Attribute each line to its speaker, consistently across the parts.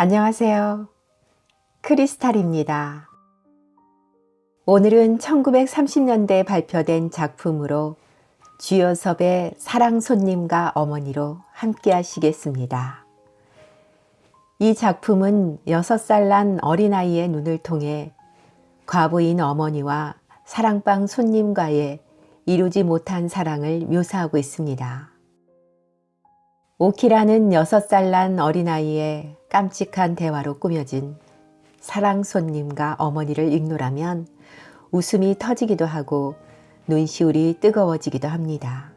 Speaker 1: 안녕하세요. 크리스탈입니다. 오늘은 1930년대에 발표된 작품으로 주요섭의 사랑 손님과 어머니로 함께 하시겠습니다. 이 작품은 6살 난 어린아이의 눈을 통해 과부인 어머니와 사랑방 손님과의 이루지 못한 사랑을 묘사하고 있습니다. 오키라는 6살 난 어린아이의 깜찍한 대화로 꾸며진 사랑 손님과 어머니를 읽노라면 웃음이 터지기도 하고 눈시울이 뜨거워지기도 합니다.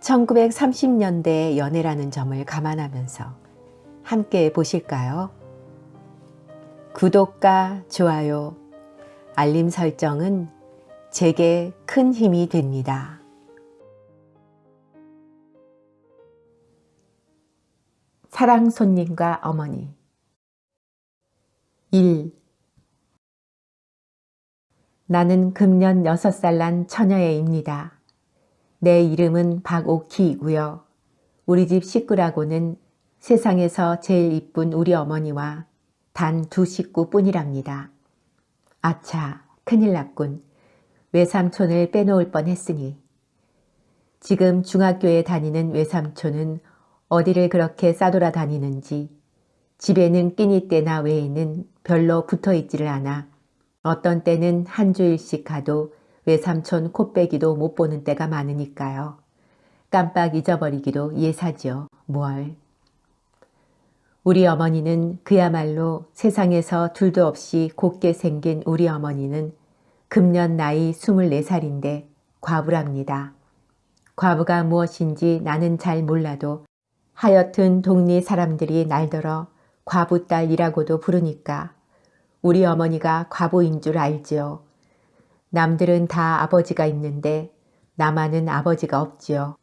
Speaker 1: 1930년대의 연애라는 점을 감안하면서 함께 보실까요? 구독과 좋아요, 알림 설정은 제게 큰 힘이 됩니다. 사랑 손님과 어머니 1. 나는 금년 6살 난 처녀애입니다. 내 이름은 박오키이고요. 우리 집 식구라고는 세상에서 제일 이쁜 우리 어머니와 단 2식구뿐이랍니다. 아차, 큰일 났군. 외삼촌을 빼놓을 뻔했으니. 지금 중학교에 다니는 외삼촌은 어디를 그렇게 싸돌아다니는지 집에는 끼니 때나 외에는 별로 붙어있지를 않아 어떤 때는 한 주일씩 가도 외삼촌 코빼기도 못 보는 때가 많으니까요. 깜빡 잊어버리기도 예사지요. 뭘. 우리 어머니는 그야말로 세상에서 둘도 없이 곱게 생긴 우리 어머니는 금년 나이 24살인데 과부랍니다. 과부가 무엇인지 나는 잘 몰라도 하여튼 동네 사람들이 날더러 과부딸이라고도 부르니까 우리 어머니가 과부인 줄 알지요. 남들은 다 아버지가 있는데 나만은 아버지가 없지요.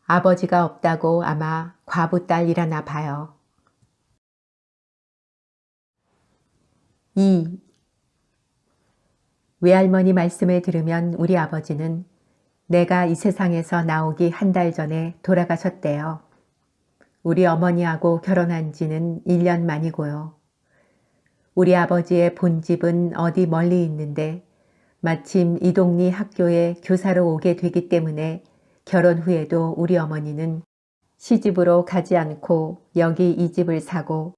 Speaker 1: 아버지가 없다고 아마 과부딸이라나 봐요. 2. 외할머니 말씀을 들으면 우리 아버지는 내가 이 세상에서 나오기 한 달 전에 돌아가셨대요. 우리 어머니하고 결혼한 지는 1년 만이고요. 우리 아버지의 본집은 어디 멀리 있는데 마침 이 동네 학교에 교사로 오게 되기 때문에 결혼 후에도 우리 어머니는 시집으로 가지 않고 여기 이 집을 사고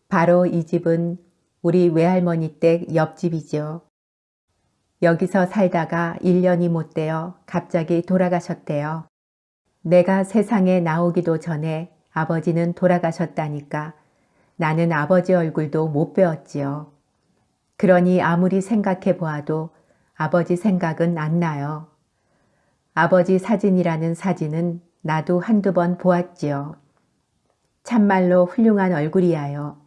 Speaker 1: 바로 이 집은 우리 외할머니 댁 옆집이죠. 여기서 살다가 1년이 못 되어 갑자기 돌아가셨대요. 내가 세상에 나오기도 전에 아버지는 돌아가셨다니까 나는 아버지 얼굴도 못 배웠지요. 그러니 아무리 생각해 보아도 아버지 생각은 안 나요. 아버지 사진이라는 사진은 나도 한두 번 보았지요. 참말로 훌륭한 얼굴이야요.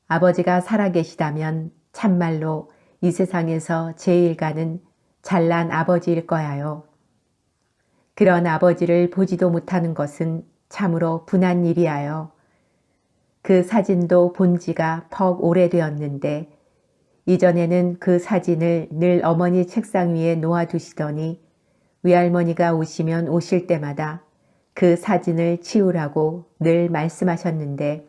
Speaker 1: 아버지가 살아계시다면 참말로 이 세상에서 제일 가는 잘난 아버지일 거야요. 그런 아버지를 보지도 못하는 것은 참으로 분한 일이야요. 그 사진도 본 지가 퍽 오래되었는데 이전에는 그 사진을 늘 어머니 책상 위에 놓아두시더니 외할머니가 오시면 오실 때마다 그 사진을 치우라고 늘 말씀하셨는데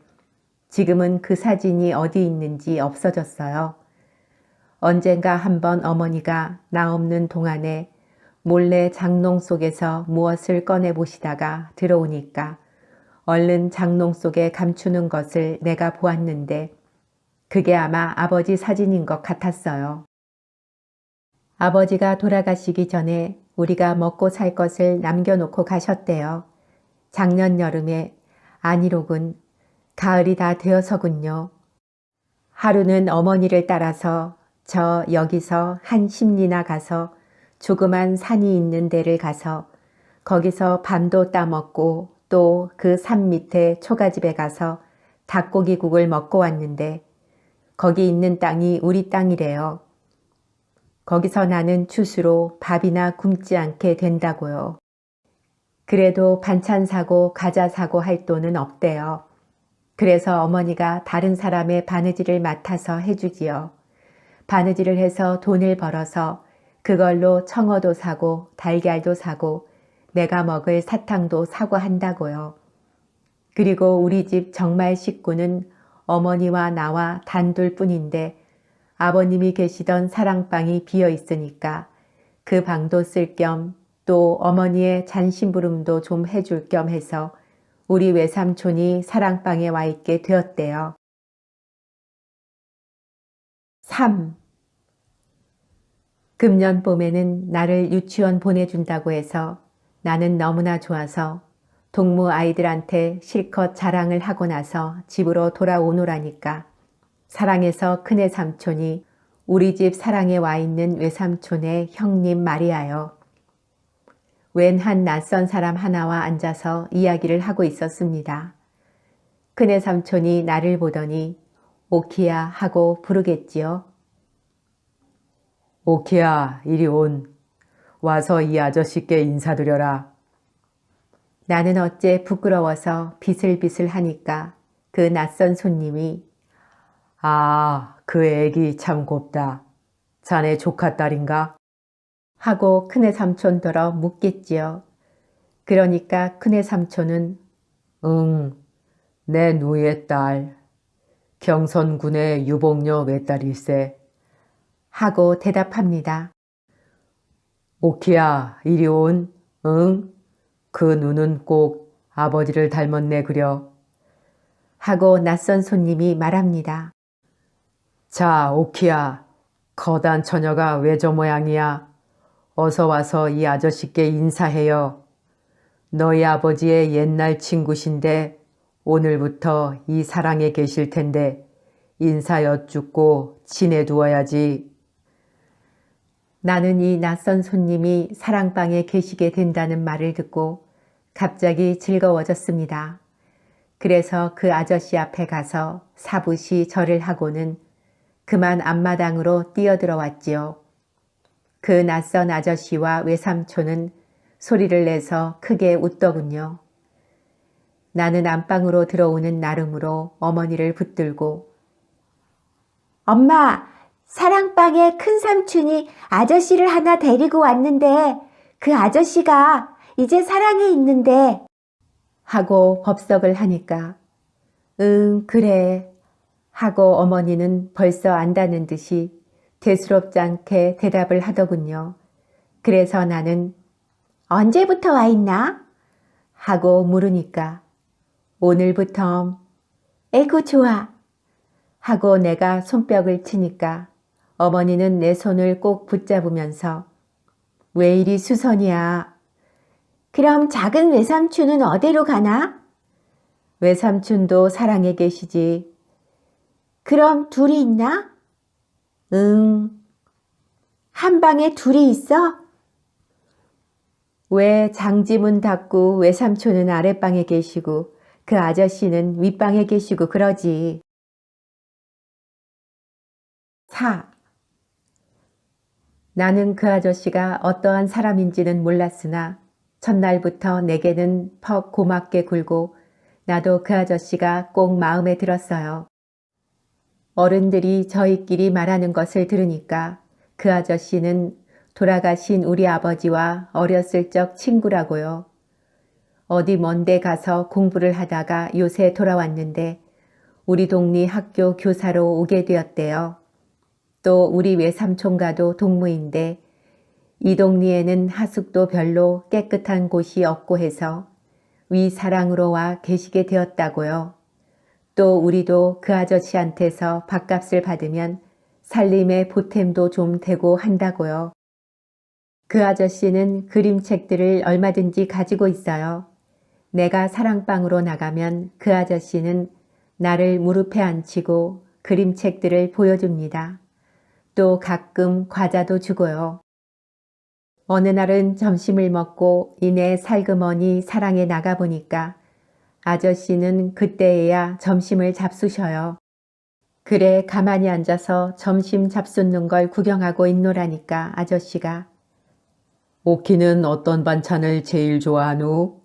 Speaker 1: 지금은 그 사진이 어디 있는지 없어졌어요. 언젠가 한번 어머니가 나 없는 동안에 몰래 장롱 속에서 무엇을 꺼내 보시다가 들어오니까 얼른 장롱 속에 감추는 것을 내가 보았는데 그게 아마 아버지 사진인 것 같았어요. 아버지가 돌아가시기 전에 우리가 먹고 살 것을 남겨놓고 가셨대요. 작년 여름에, 아니로군, 가을이 다 되어서군요. 하루는 어머니를 따라서 저 여기서 한 십리나 가서 조그만 산이 있는 데를 가서 거기서 밤도 따먹고 또 그 산 밑에 초가집에 가서 닭고기국을 먹고 왔는데 거기 있는 땅이 우리 땅이래요. 거기서 나는 추수로 밥이나 굶지 않게 된다고요. 그래도 반찬 사고 과자 사고 할 돈은 없대요. 그래서 어머니가 다른 사람의 바느질을 맡아서 해주지요. 바느질을 해서 돈을 벌어서 그걸로 청어도 사고 달걀도 사고 내가 먹을 사탕도 사고 한다고요. 그리고 우리 집 정말 식구는 어머니와 나와 단둘 뿐인데 아버님이 계시던 사랑방이 비어 있으니까 그 방도 쓸 겸 또 어머니의 잔심부름도 좀 해줄 겸 해서 우리 외삼촌이 사랑방에 와 있게 되었대요. 3. 금년 봄에는 나를 유치원 보내준다고 해서 나는 너무나 좋아서 동무 아이들한테 실컷 자랑을 하고 나서 집으로 돌아오노라니까 사랑해서 큰애 삼촌이 우리 집 사랑에 와 있는 외삼촌의 형님 말이야요. 웬 한 낯선 사람 하나와 앉아서 이야기를 하고 있었습니다. 큰애 삼촌이 나를 보더니 오키야 하고 부르겠지요. 오키야, 이리 온. 와서 이 아저씨께 인사드려라. 나는 어째 부끄러워서 비슬비슬 하니까 그 낯선 손님이 그 애기 참 곱다. 자네 조카 딸인가? 하고 큰애 삼촌더러 묻겠지요. 그러니까 큰애 삼촌은 응, 내 누이의 딸. 경선군의 유복녀 외딸일세. 하고 대답합니다. 오키야, 이리 온. 응? 그 눈은 꼭 아버지를 닮았네 그려. 하고 낯선 손님이 말합니다. 자, 오키야. 거단 처녀가 왜 저 모양이야? 어서 와서 이 아저씨께 인사해요. 너희 아버지의 옛날 친구신데 오늘부터 이 사랑에 계실 텐데 인사 여쭙고 지내두어야지. 나는 이 낯선 손님이 사랑방에 계시게 된다는 말을 듣고 갑자기 즐거워졌습니다. 그래서 그 아저씨 앞에 가서 사부시 절을 하고는 그만 앞마당으로 뛰어들어왔지요. 그 낯선 아저씨와 외삼촌은 소리를 내서 크게 웃더군요. 나는 안방으로 들어오는 나름으로 어머니를 붙들고
Speaker 2: 엄마, 사랑방에 큰 삼촌이 아저씨를 하나 데리고 왔는데 그 아저씨가 이제 사랑에 있는데
Speaker 1: 하고 법석을 하니까 응 그래 하고 어머니는 벌써 안다는 듯이 대수롭지 않게 대답을 하더군요. 그래서 나는
Speaker 2: 언제부터 와 있나?
Speaker 1: 하고 물으니까 오늘부터
Speaker 2: 에구 좋아.
Speaker 1: 하고 내가 손뼉을 치니까 어머니는 내 손을 꼭 붙잡으면서 왜 이리 수선이야.
Speaker 2: 그럼 작은 외삼촌은 어디로 가나?
Speaker 1: 외삼촌도 사랑에 계시지.
Speaker 2: 그럼 둘이 있나?
Speaker 1: 응.
Speaker 2: 한 방에 둘이 있어?
Speaker 1: 왜 장지문 닫고 외삼촌은 아랫방에 계시고 그 아저씨는 윗방에 계시고 그러지. 4. 나는 그 아저씨가 어떠한 사람인지는 몰랐으나 첫날부터 내게는 퍽 고맙게 굴고 나도 그 아저씨가 꼭 마음에 들었어요. 어른들이 저희끼리 말하는 것을 들으니까 그 아저씨는 돌아가신 우리 아버지와 어렸을 적 친구라고요. 어디 먼데 가서 공부를 하다가 요새 돌아왔는데 우리 동네 학교 교사로 오게 되었대요. 또 우리 외삼촌과도 동무인데 이 동네에는 하숙도 별로 깨끗한 곳이 없고 해서 위 사랑으로 와 계시게 되었다고요. 또 우리도 그 아저씨한테서 밥값을 받으면 살림의 보탬도 좀 되고 한다고요. 그 아저씨는 그림책들을 얼마든지 가지고 있어요. 내가 사랑방으로 나가면 그 아저씨는 나를 무릎에 앉히고 그림책들을 보여줍니다. 또 가끔 과자도 주고요. 어느 날은 점심을 먹고 이내 살그머니 사랑에 나가보니까 아저씨는 그때에야 점심을 잡수셔요. 그래 가만히 앉아서 점심 잡수는 걸 구경하고 있노라니까 아저씨가 오키는 어떤 반찬을 제일 좋아하누?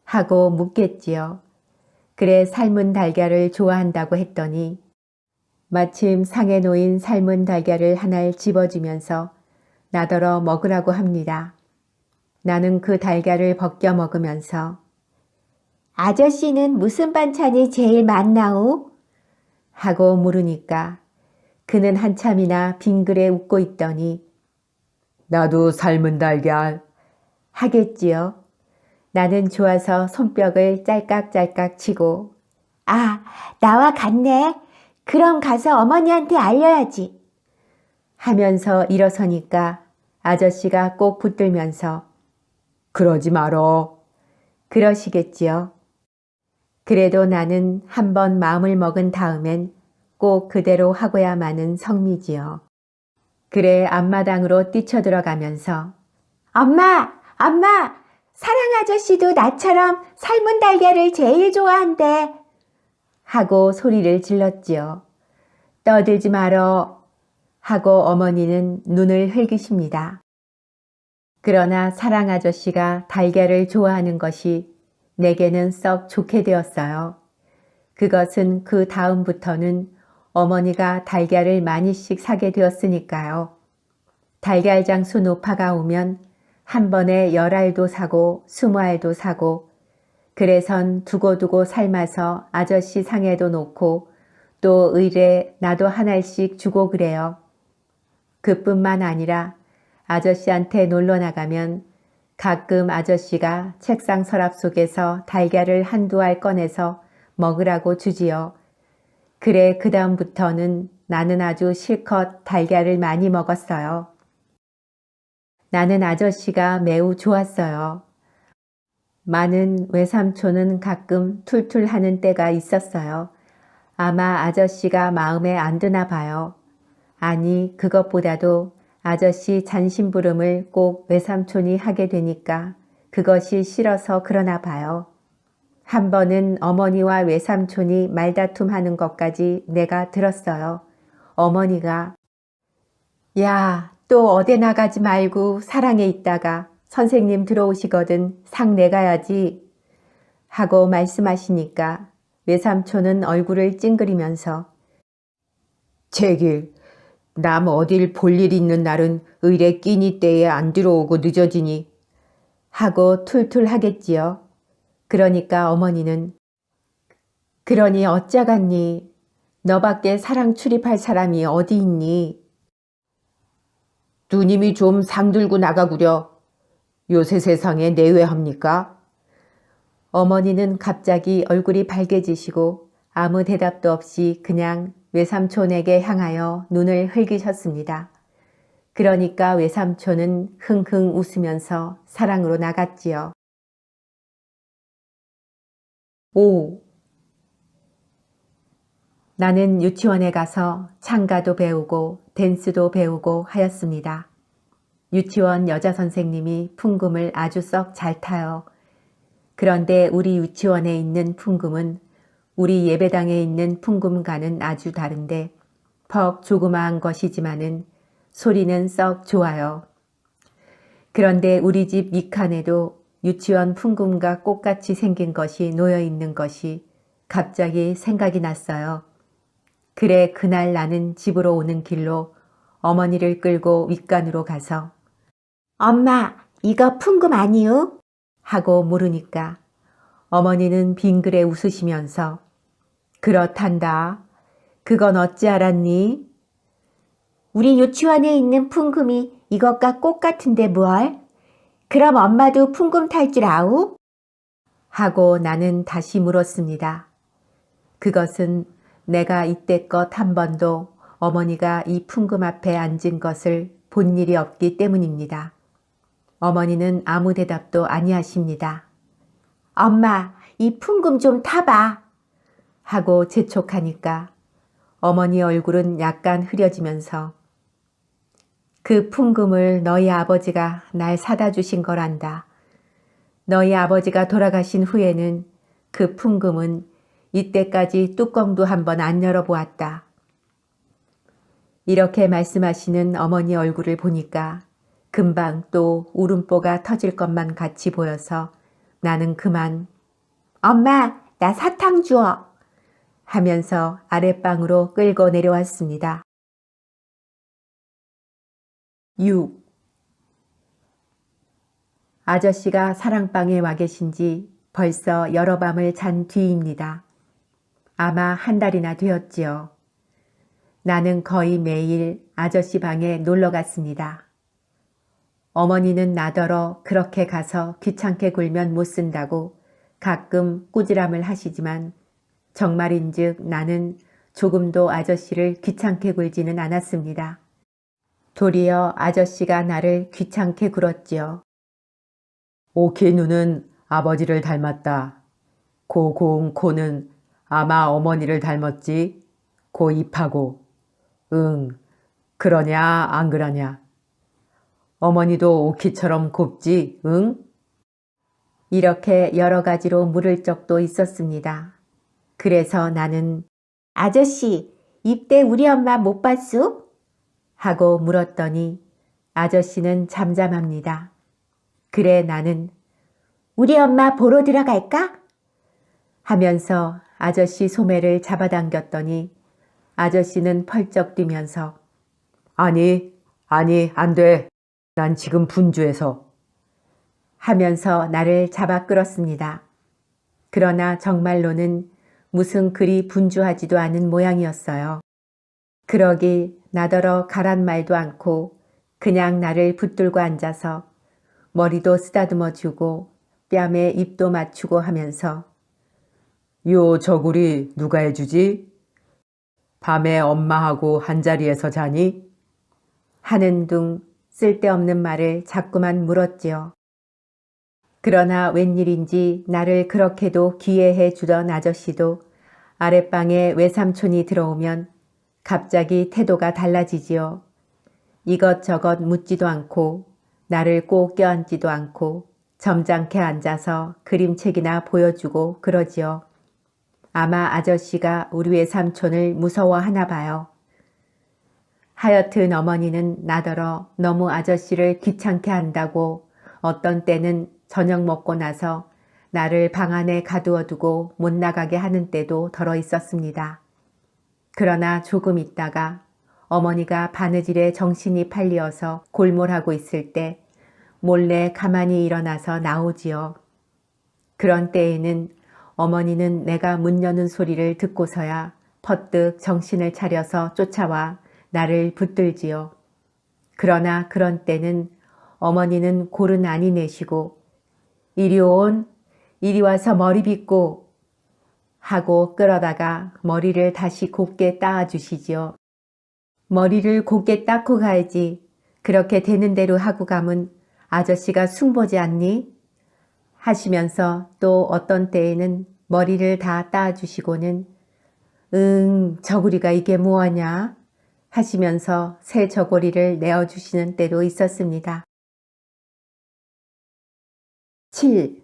Speaker 1: 하고 묻겠지요. 그래 삶은 달걀을 좋아한다고 했더니 마침 상에 놓인 삶은 달걀을 하나를 집어주면서 나더러 먹으라고 합니다. 나는 그 달걀을 벗겨 먹으면서
Speaker 2: 아저씨는 무슨 반찬이 제일 많나오?
Speaker 1: 하고 물으니까 그는 한참이나 빙그레 웃고 있더니 나도 삶은 달걀 하겠지요. 나는 좋아서 손뼉을 짤깍짤깍 치고
Speaker 2: 아, 나와 같네. 그럼 가서 어머니한테 알려야지.
Speaker 1: 하면서 일어서니까 아저씨가 꼭 붙들면서 그러지 말어. 그러시겠지요. 그래도 나는 한번 마음을 먹은 다음엔 꼭 그대로 하고야마는 성미지요. 그래 앞마당으로 뛰쳐들어가면서
Speaker 2: 엄마, 엄마, 사랑 아저씨도 나처럼 삶은 달걀을 제일 좋아한대.
Speaker 1: 하고 소리를 질렀지요. 떠들지 말어 하고 어머니는 눈을 흘기십니다. 그러나 사랑 아저씨가 달걀을 좋아하는 것이 내게는 썩 좋게 되었어요. 그것은 그 다음부터는 어머니가 달걀을 많이씩 사게 되었으니까요. 달걀 장수 노파가 오면 한 번에 10알도 사고 20알도 사고 그래선 두고두고 삶아서 아저씨 상에도 놓고 또 의뢰 나도 한 알씩 주고 그래요. 그뿐만 아니라 아저씨한테 놀러 나가면 가끔 아저씨가 책상 서랍 속에서 달걀을 한두 알 꺼내서 먹으라고 주지요. 그래 그 다음부터는 나는 아주 실컷 달걀을 많이 먹었어요. 나는 아저씨가 매우 좋았어요. 많은 외삼촌은 가끔 툴툴하는 때가 있었어요. 아마 아저씨가 마음에 안 드나 봐요. 아니 그것보다도 아저씨 잔심부름을 꼭 외삼촌이 하게 되니까 그것이 싫어서 그러나 봐요. 한 번은 어머니와 외삼촌이 말다툼하는 것까지 내가 들었어요. 어머니가 야, 또 어디 나가지 말고 사랑에 있다가 선생님 들어오시거든 상 내가야지 하고 말씀하시니까 외삼촌은 얼굴을 찡그리면서 제길 남 어딜 볼 일 있는 날은 의례 끼니 때에 안 들어오고 늦어지니 하고 툴툴 하겠지요. 그러니까 어머니는 그러니 어쩌겠니? 너밖에 사랑 출입할 사람이 어디 있니? 누님이 좀 상들고 나가구려. 요새 세상에 내외합니까? 어머니는 갑자기 얼굴이 밝아지시고 아무 대답도 없이 그냥 외삼촌에게 향하여 눈을 흘기셨습니다. 그러니까 외삼촌은 흥흥 웃으면서 사랑으로 나갔지요. 5. 나는 유치원에 가서 창가도 배우고 댄스도 배우고 하였습니다. 유치원 여자 선생님이 풍금을 아주 썩 잘 타요. 그런데 우리 유치원에 있는 풍금은 우리 예배당에 있는 풍금과는 아주 다른데 퍽 조그마한 것이지만은 소리는 썩 좋아요. 그런데 우리 집 밑칸에도 유치원 풍금과 꽃같이 생긴 것이 놓여 있는 것이 갑자기 생각이 났어요. 그래 그날 나는 집으로 오는 길로 어머니를 끌고 윗간으로 가서
Speaker 2: 엄마, 이거 풍금 아니요?
Speaker 1: 하고 물으니까 어머니는 빙그레 웃으시면서 그렇단다. 그건 어찌 알았니?
Speaker 2: 우리 유치원에 있는 풍금이 이것과 꽃같은데 뭘? 그럼 엄마도 풍금 탈 줄 아우?
Speaker 1: 하고 나는 다시 물었습니다. 그것은 내가 이때껏 한 번도 어머니가 이 풍금 앞에 앉은 것을 본 일이 없기 때문입니다. 어머니는 아무 대답도 아니하십니다.
Speaker 2: 엄마, 이 풍금 좀 타봐.
Speaker 1: 하고 재촉하니까 어머니 얼굴은 약간 흐려지면서 그 풍금을 너희 아버지가 날 사다 주신 거란다. 너희 아버지가 돌아가신 후에는 그 풍금은 이때까지 뚜껑도 한번 안 열어보았다. 이렇게 말씀하시는 어머니 얼굴을 보니까 금방 또 울음보가 터질 것만 같이 보여서 나는 그만
Speaker 2: 엄마, 나 사탕 주어.
Speaker 1: 하면서 아랫방으로 끌고 내려왔습니다. 6. 아저씨가 사랑방에 와 계신 지 벌써 여러 밤을 잔 뒤입니다. 아마 한 달이나 되었지요. 나는 거의 매일 아저씨 방에 놀러 갔습니다. 어머니는 나더러 그렇게 가서 귀찮게 굴면 못 쓴다고 가끔 꾸지람을 하시지만 정말인즉 나는 조금도 아저씨를 귀찮게 굴지는 않았습니다. 도리어 아저씨가 나를 귀찮게 굴었지요. 오키 눈은 아버지를 닮았다. 고 고운 코는 아마 어머니를 닮았지. 고 입하고. 응, 그러냐 안 그러냐. 어머니도 오키처럼 곱지, 응? 이렇게 여러 가지로 물을 적도 있었습니다. 그래서 나는
Speaker 2: 아저씨, 입대 우리 엄마 못 봤수?
Speaker 1: 하고 물었더니 아저씨는 잠잠합니다. 그래 나는
Speaker 2: 우리 엄마 보러 들어갈까?
Speaker 1: 하면서 아저씨 소매를 잡아당겼더니 아저씨는 펄쩍 뛰면서 아니 안 돼. 난 지금 분주해서 하면서 나를 잡아 끌었습니다. 그러나 정말로는 무슨 그리 분주하지도 않은 모양이었어요. 그러길 나더러 가란 말도 않고 그냥 나를 붙들고 앉아서 머리도 쓰다듬어 주고 뺨에 입도 맞추고 하면서 요 저고리 누가 해주지? 밤에 엄마하고 한자리에서 자니? 하는 둥 쓸데없는 말을 자꾸만 물었지요. 그러나 웬일인지 나를 그렇게도 기회해 주던 아저씨도 아랫방에 외삼촌이 들어오면 갑자기 태도가 달라지지요. 이것저것 묻지도 않고 나를 꼭 껴안지도 않고 점잖게 앉아서 그림책이나 보여주고 그러지요. 아마 아저씨가 우리 외삼촌을 무서워하나 봐요. 하여튼 어머니는 나더러 너무 아저씨를 귀찮게 한다고 어떤 때는 저녁 먹고 나서 나를 방 안에 가두어두고 못 나가게 하는 때도 덜어 있었습니다. 그러나 조금 있다가 어머니가 바느질에 정신이 팔리어서 골몰하고 있을 때 몰래 가만히 일어나서 나오지요. 그런 때에는 어머니는 내가 문 여는 소리를 듣고서야 퍼뜩 정신을 차려서 쫓아와 나를 붙들지요. 그러나 그런 때는 어머니는 골은 안이 내시고 이리 와서 머리 빗고 하고 끌어다가 머리를 다시 곱게 따아주시지요. 머리를 곱게 닦고 가야지. 그렇게 되는 대로 하고 가면 아저씨가 숭보지 않니? 하시면서 또 어떤 때에는 머리를 다 따아주시고는 저고리가 이게 뭐하냐? 하시면서 새 저고리를 내어주시는 때도 있었습니다. 7.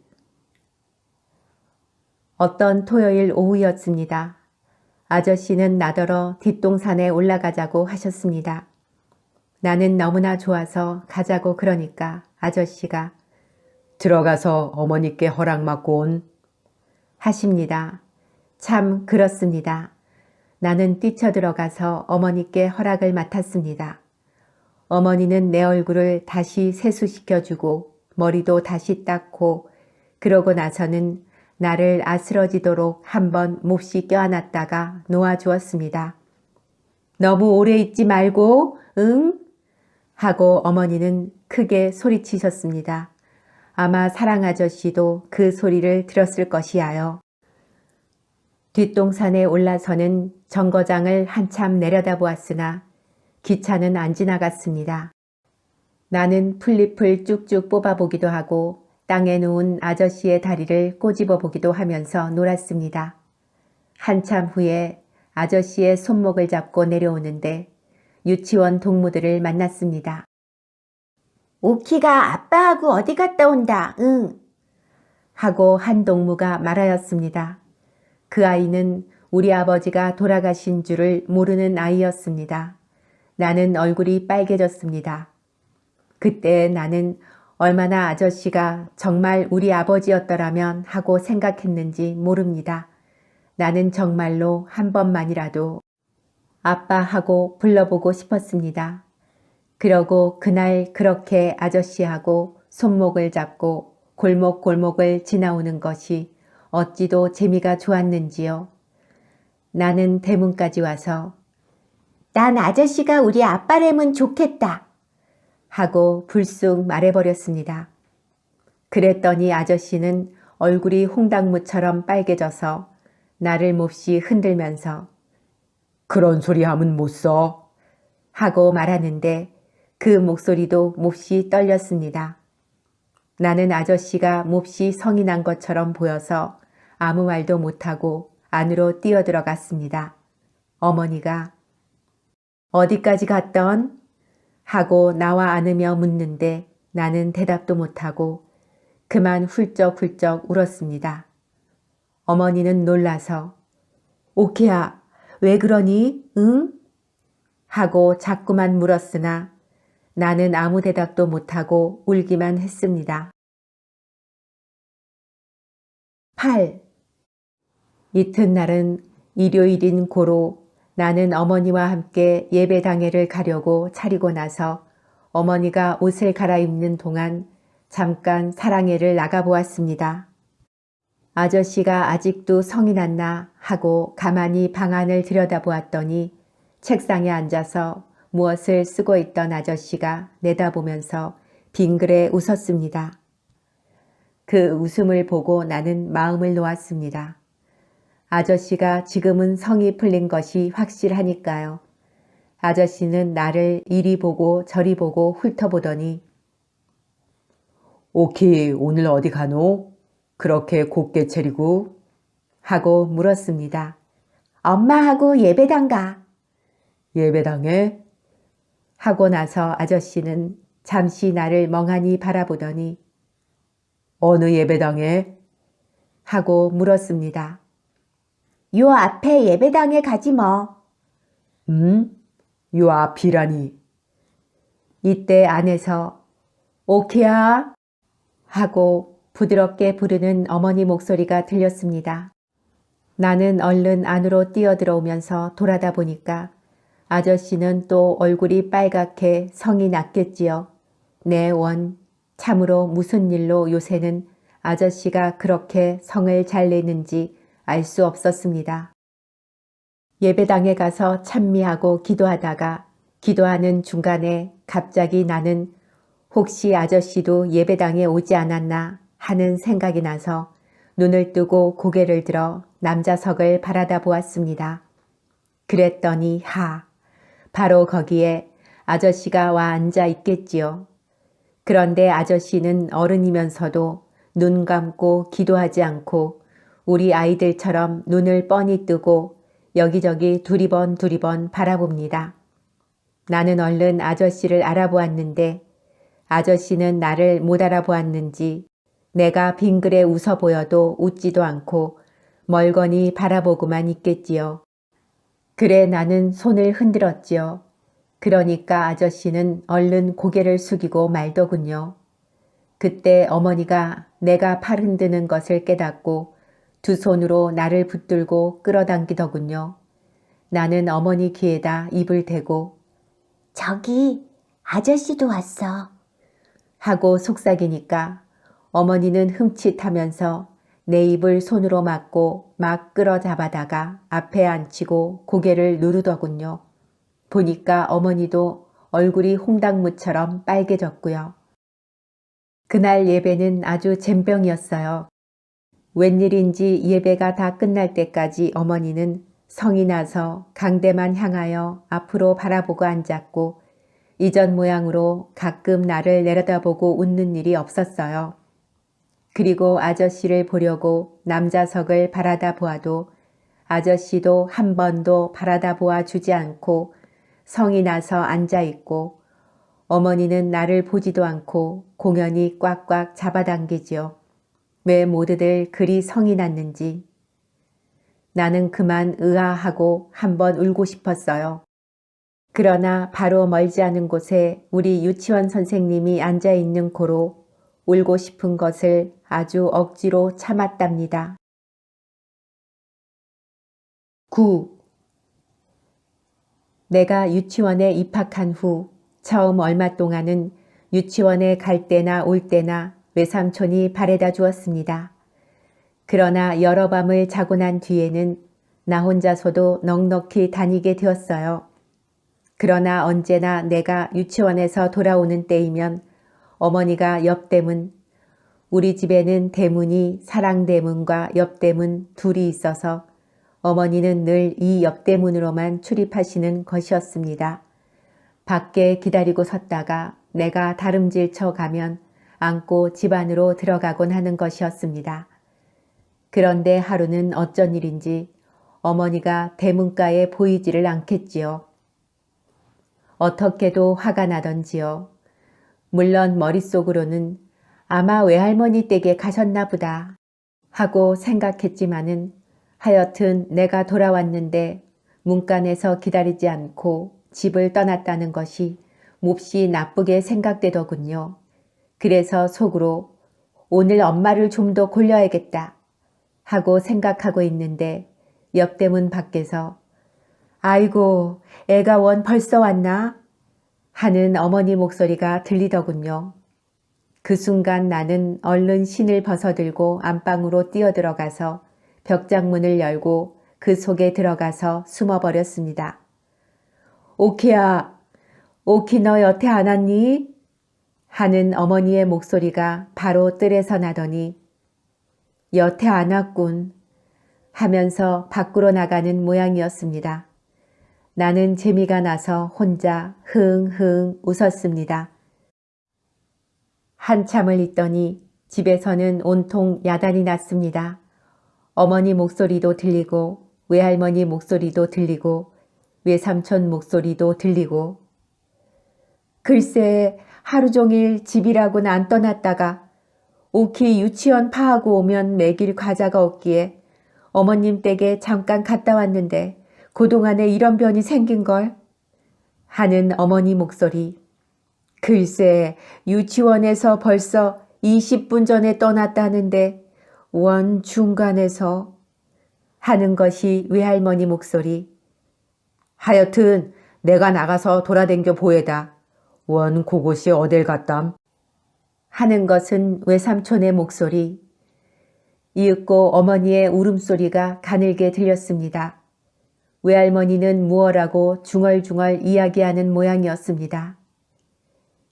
Speaker 1: 어떤 토요일 오후였습니다. 아저씨는 나더러 뒷동산에 올라가자고 하셨습니다. 나는 너무나 좋아서 가자고 그러니까 아저씨가 들어가서 어머니께 허락 받고 온 하십니다. 참 그렇습니다. 나는 뛰쳐들어가서 어머니께 허락을 맡았습니다. 어머니는 내 얼굴을 다시 세수시켜주고 머리도 다시 닦고 그러고 나서는 나를 아스러지도록 한번 몹시 껴안았다가 놓아주었습니다. 너무 오래 있지 말고 응? 하고 어머니는 크게 소리치셨습니다. 아마 사랑 아저씨도 그 소리를 들었을 것이야요. 뒷동산에 올라서는 정거장을 한참 내려다보았으나 기차는 안 지나갔습니다. 나는 풀잎을 쭉쭉 뽑아보기도 하고 땅에 누운 아저씨의 다리를 꼬집어 보기도 하면서 놀았습니다. 한참 후에 아저씨의 손목을 잡고 내려오는데 유치원 동무들을 만났습니다.
Speaker 2: 오키가 아빠하고 어디 갔다 온다, 응.
Speaker 1: 하고 한 동무가 말하였습니다. 그 아이는 우리 아버지가 돌아가신 줄을 모르는 아이였습니다. 나는 얼굴이 빨개졌습니다. 그때 나는 얼마나 아저씨가 정말 우리 아버지였더라면 하고 생각했는지 모릅니다. 나는 정말로 한 번만이라도 아빠하고 불러보고 싶었습니다. 그러고 그날 그렇게 아저씨하고 손목을 잡고 골목골목을 지나오는 것이 어찌도 재미가 좋았는지요. 나는 대문까지 와서
Speaker 2: 난 아저씨가 우리 아빠라면 좋겠다.
Speaker 1: 하고 불쑥 말해버렸습니다. 그랬더니 아저씨는 얼굴이 홍당무처럼 빨개져서 나를 몹시 흔들면서 그런 소리 하면 못 써 하고 말하는데 그 목소리도 몹시 떨렸습니다. 나는 아저씨가 몹시 성이 난 것처럼 보여서 아무 말도 못하고 안으로 뛰어들어갔습니다. 어머니가 어디까지 갔던? 하고 나와 안으며 묻는데 나는 대답도 못하고 그만 훌쩍훌쩍 울었습니다. 어머니는 놀라서 오키야, 왜 그러니? 응? 하고 자꾸만 물었으나 나는 아무 대답도 못하고 울기만 했습니다. 8. 이튿날은 일요일인 고로 나는 어머니와 함께 예배당회를 가려고 차리고 나서 어머니가 옷을 갈아입는 동안 잠깐 사랑회를 나가보았습니다. 아저씨가 아직도 성이 났나 하고 가만히 방 안을 들여다보았더니 책상에 앉아서 무엇을 쓰고 있던 아저씨가 내다보면서 빙그레 웃었습니다. 그 웃음을 보고 나는 마음을 놓았습니다. 아저씨가 지금은 성이 풀린 것이 확실하니까요. 아저씨는 나를 이리 보고 저리 보고 훑어보더니 오키 오늘 어디 가노? 그렇게 곱게 차리고 하고 물었습니다.
Speaker 2: 엄마하고 예배당 가.
Speaker 1: 예배당에? 하고 나서 아저씨는 잠시 나를 멍하니 바라보더니 어느 예배당에? 하고 물었습니다.
Speaker 2: 요 앞에 예배당에 가지 뭐.
Speaker 1: 요 앞이라니. 이때 안에서 오키야 하고 부드럽게 부르는 어머니 목소리가 들렸습니다. 나는 얼른 안으로 뛰어들어오면서 돌아다 보니까 아저씨는 또 얼굴이 빨갛게 성이 났겠지요. 내 원, 참으로 무슨 일로 요새는 아저씨가 그렇게 성을 잘 내는지 알 수 없었습니다. 예배당에 가서 찬미하고 기도하다가 기도하는 중간에 갑자기 나는 혹시 아저씨도 예배당에 오지 않았나 하는 생각이 나서 눈을 뜨고 고개를 들어 남자석을 바라다 보았습니다. 그랬더니 바로 거기에 아저씨가 와 앉아 있겠지요. 그런데 아저씨는 어른이면서도 눈 감고 기도하지 않고 우리 아이들처럼 눈을 뻔히 뜨고 여기저기 두리번 바라봅니다. 나는 얼른 아저씨를 알아보았는데 아저씨는 나를 못 알아보았는지 내가 빙그레 웃어 보여도 웃지도 않고 멀거니 바라보고만 있겠지요. 그래 나는 손을 흔들었지요. 그러니까 아저씨는 얼른 고개를 숙이고 말더군요. 그때 어머니가 내가 팔 흔드는 것을 깨닫고 두 손으로 나를 붙들고 끌어당기더군요. 나는 어머니 귀에다 입을 대고
Speaker 2: 저기 아저씨도 왔어.
Speaker 1: 하고 속삭이니까 어머니는 흠칫하면서 내 입을 손으로 막고 막 끌어잡아다가 앞에 앉히고 고개를 누르더군요. 보니까 어머니도 얼굴이 홍당무처럼 빨개졌고요. 그날 예배는 아주 젬병이었어요. 웬일인지 예배가 다 끝날 때까지 어머니는 성이 나서 강대만 향하여 앞으로 바라보고 앉았고 이전 모양으로 가끔 나를 내려다보고 웃는 일이 없었어요. 그리고 아저씨를 보려고 남자석을 바라다 보아도 아저씨도 한 번도 바라다 보아 주지 않고 성이 나서 앉아있고 어머니는 나를 보지도 않고 공연히 꽉꽉 잡아당기지요. 왜 모두들 그리 성이 났는지. 나는 그만 의아하고 한번 울고 싶었어요. 그러나 바로 멀지 않은 곳에 우리 유치원 선생님이 앉아있는 고로 울고 싶은 것을 아주 억지로 참았답니다. 9. 내가 유치원에 입학한 후 처음 얼마 동안은 유치원에 갈 때나 올 때나 외삼촌이 바래다 주었습니다. 그러나 여러 밤을 자고 난 뒤에는 나 혼자서도 넉넉히 다니게 되었어요. 그러나 언제나 내가 유치원에서 돌아오는 때이면 어머니가 옆대문, 우리 집에는 대문이 사랑대문과 옆대문 둘이 있어서 어머니는 늘 이 옆대문으로만 출입하시는 것이었습니다. 밖에 기다리고 섰다가 내가 다름질 쳐 가면 안고 집 안으로 들어가곤 하는 것이었습니다. 그런데 하루는 어쩐 일인지 어머니가 대문가에 보이지를 않겠지요. 어떻게도 화가 나던지요. 물론 머릿속으로는 아마 외할머니 댁에 가셨나 보다 하고 생각했지만은 하여튼 내가 돌아왔는데 문간에서 기다리지 않고 집을 떠났다는 것이 몹시 나쁘게 생각되더군요. 그래서 속으로 오늘 엄마를 좀 더 골려야겠다 하고 생각하고 있는데 옆대문 밖에서 아이고 애가 원 벌써 왔나? 하는 어머니 목소리가 들리더군요. 그 순간 나는 얼른 신을 벗어들고 안방으로 뛰어들어가서 벽장문을 열고 그 속에 들어가서 숨어버렸습니다. 오키야, 오키 너 여태 안 왔니? 하는 어머니의 목소리가 바로 뜰에서 나더니 여태 안 왔군 하면서 밖으로 나가는 모양이었습니다. 나는 재미가 나서 혼자 흥흥 웃었습니다. 한참을 있더니 집에서는 온통 야단이 났습니다. 어머니 목소리도 들리고 외할머니 목소리도 들리고 외삼촌 목소리도 들리고 글쎄 하루 종일 집이라고는 안 떠났다가 오키 유치원 파하고 오면 먹일 과자가 없기에 어머님 댁에 잠깐 갔다 왔는데 그동안에 이런 변이 생긴걸 하는 어머니 목소리. 글쎄 유치원에서 벌써 20분 전에 떠났다는데 원 중간에서 하는 것이 외할머니 목소리. 하여튼 내가 나가서 돌아댕겨 보에다. 원 그곳이 어딜 갔담? 하는 것은 외삼촌의 목소리. 이윽고 어머니의 울음소리가 가늘게 들렸습니다. 외할머니는 무어라고 중얼중얼 이야기하는 모양이었습니다.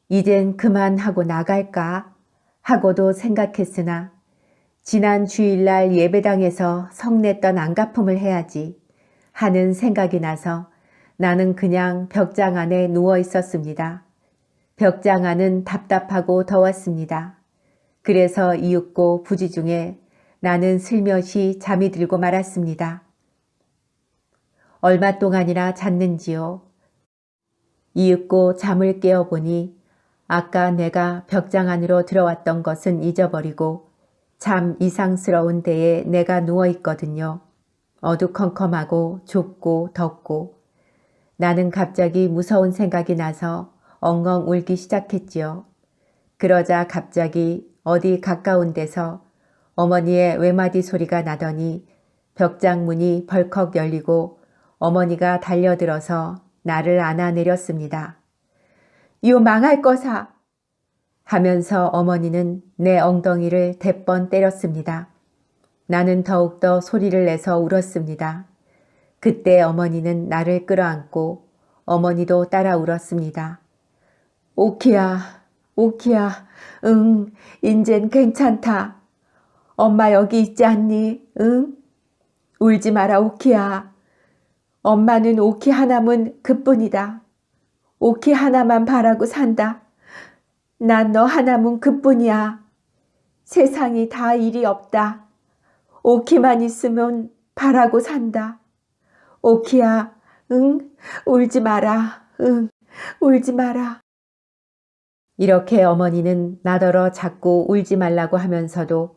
Speaker 1: 이젠 그만하고 나갈까 하고도 생각했으나 지난 주일날 예배당에서 성냈던 안가품을 해야지 하는 생각이 나서 나는 그냥 벽장 안에 누워 있었습니다. 벽장 안은 답답하고 더웠습니다. 그래서 이윽고 부지중에 나는 슬며시 잠이 들고 말았습니다. 얼마 동안이나 잤는지요. 이윽고 잠을 깨어보니 아까 내가 벽장 안으로 들어왔던 것은 잊어버리고 참 이상스러운 데에 내가 누워있거든요. 어두컴컴하고 좁고 덥고 나는 갑자기 무서운 생각이 나서 엉엉 울기 시작했지요. 그러자 갑자기 어디 가까운 데서 어머니의 외마디 소리가 나더니 벽장 문이 벌컥 열리고 어머니가 달려들어서 나를 안아내렸습니다. 요 망할 거사 하면서 어머니는 내 엉덩이를 대번 때렸습니다. 나는 더욱더 소리를 내서 울었습니다. 그때 어머니는 나를 끌어안고 어머니도 따라 울었습니다. 오키야, 오키야, 응, 인젠 괜찮다. 엄마 여기 있지 않니? 응? 울지 마라 오키야. 엄마는 오키 하나면 그뿐이다. 오키 하나만 바라고 산다. 난 너 하나면 그뿐이야. 세상이 다 일이 없다. 오키만 있으면 바라고 산다. 오키야, 응? 울지 마라. 응, 울지 마라. 이렇게 어머니는 나더러 자꾸 울지 말라고 하면서도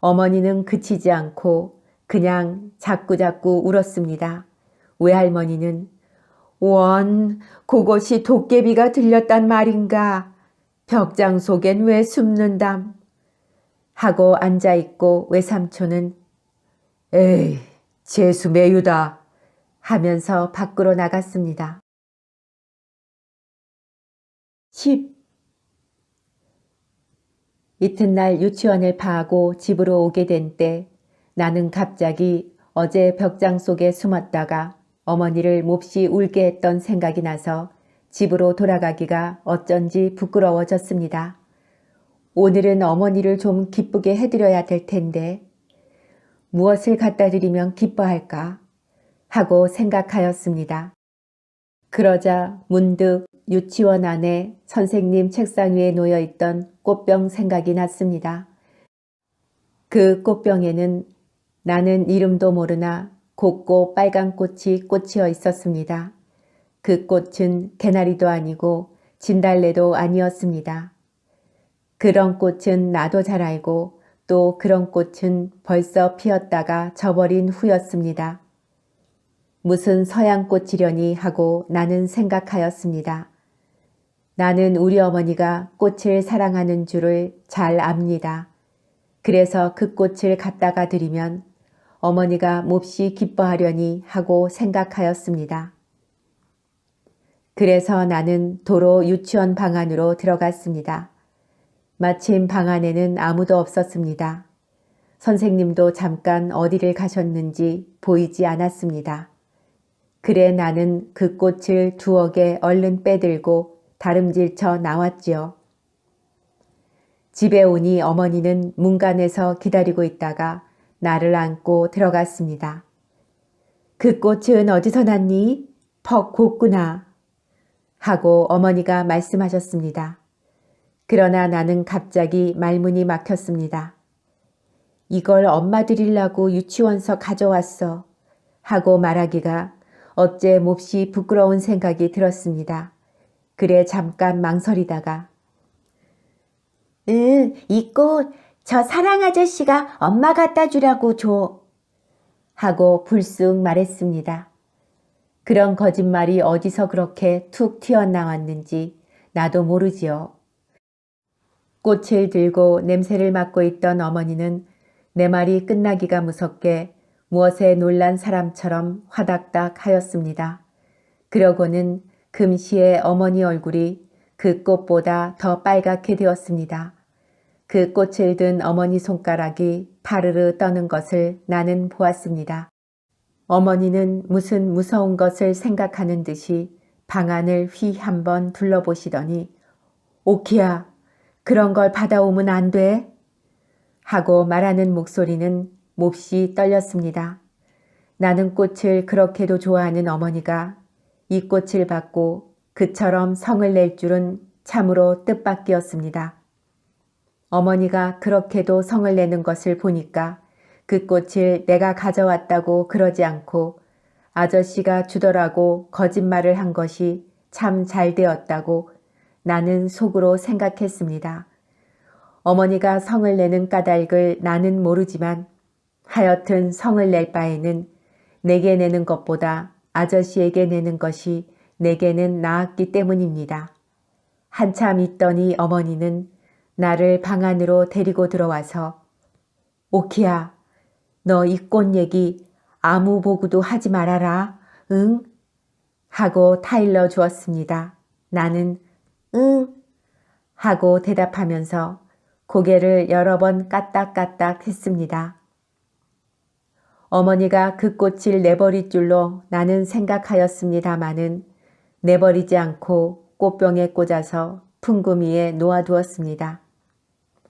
Speaker 1: 어머니는 그치지 않고 그냥 자꾸자꾸 울었습니다. 외할머니는 원, 그것이 도깨비가 들렸단 말인가? 벽장 속엔 왜 숨는담? 하고 앉아있고 외삼촌은 에이, 재수 매유다 하면서 밖으로 나갔습니다. 10. 이튿날 유치원을 파하고 집으로 오게 된 때 나는 갑자기 어제 벽장 속에 숨었다가 어머니를 몹시 울게 했던 생각이 나서 집으로 돌아가기가 어쩐지 부끄러워졌습니다. 오늘은 어머니를 좀 기쁘게 해드려야 될 텐데 무엇을 갖다 드리면 기뻐할까 하고 생각하였습니다. 그러자 문득 유치원 안에 선생님 책상 위에 놓여있던 꽃병 생각이 났습니다. 그 꽃병에는 나는 이름도 모르나 곱고 빨간 꽃이 꽂혀 있었습니다. 그 꽃은 개나리도 아니고 진달래도 아니었습니다. 그런 꽃은 나도 잘 알고 또 그런 꽃은 벌써 피었다가 져버린 후였습니다. 무슨 서양꽃이려니 하고 나는 생각하였습니다. 나는 우리 어머니가 꽃을 사랑하는 줄을 잘 압니다. 그래서 그 꽃을 갖다가 드리면 어머니가 몹시 기뻐하려니 하고 생각하였습니다. 그래서 나는 도로 유치원 방 안으로 들어갔습니다. 마침 방 안에는 아무도 없었습니다. 선생님도 잠깐 어디를 가셨는지 보이지 않았습니다. 그래 나는 그 꽃을 두어 개 얼른 빼들고 다름질쳐 나왔지요. 집에 오니 어머니는 문간에서 기다리고 있다가 나를 안고 들어갔습니다. 그 꽃은 어디서 났니? 퍽 곱구나 하고 어머니가 말씀하셨습니다. 그러나 나는 갑자기 말문이 막혔습니다. 이걸 엄마 드리려고 유치원서 가져왔어 하고 말하기가 어째 몹시 부끄러운 생각이 들었습니다. 그래 잠깐 망설이다가
Speaker 2: 이 꽃 저 사랑 아저씨가 엄마 갖다 주라고 줘
Speaker 1: 하고 불쑥 말했습니다. 그런 거짓말이 어디서 그렇게 툭 튀어나왔는지 나도 모르지요. 꽃을 들고 냄새를 맡고 있던 어머니는 내 말이 끝나기가 무섭게 무엇에 놀란 사람처럼 화닥닥 하였습니다. 그러고는 금시에 어머니 얼굴이 그 꽃보다 더 빨갛게 되었습니다. 그 꽃을 든 어머니 손가락이 파르르 떠는 것을 나는 보았습니다. 어머니는 무슨 무서운 것을 생각하는 듯이 방 안을 휘 한번 둘러보시더니 오키야, 그런 걸 받아오면 안 돼? 하고 말하는 목소리는 몹시 떨렸습니다. 나는 꽃을 그렇게도 좋아하는 어머니가 이 꽃을 받고 그처럼 성을 낼 줄은 참으로 뜻밖이었습니다. 어머니가 그렇게도 성을 내는 것을 보니까 그 꽃을 내가 가져왔다고 그러지 않고 아저씨가 주더라고 거짓말을 한 것이 참 잘 되었다고 나는 속으로 생각했습니다. 어머니가 성을 내는 까닭을 나는 모르지만 하여튼 성을 낼 바에는 내게 내는 것보다 아저씨에게 내는 것이 내게는 나았기 때문입니다. 한참 있더니 어머니는 나를 방 안으로 데리고 들어와서 오키야, 너 이 꽃 얘기 아무 보고도 하지 말아라, 응? 하고 타일러 주었습니다. 나는
Speaker 2: 응
Speaker 1: 하고 대답하면서 고개를 여러 번 까딱까딱 했습니다. 어머니가 그 꽃을 내버릴 줄로 나는 생각하였습니다마는 내버리지 않고 꽃병에 꽂아서 풍구미에 놓아두었습니다.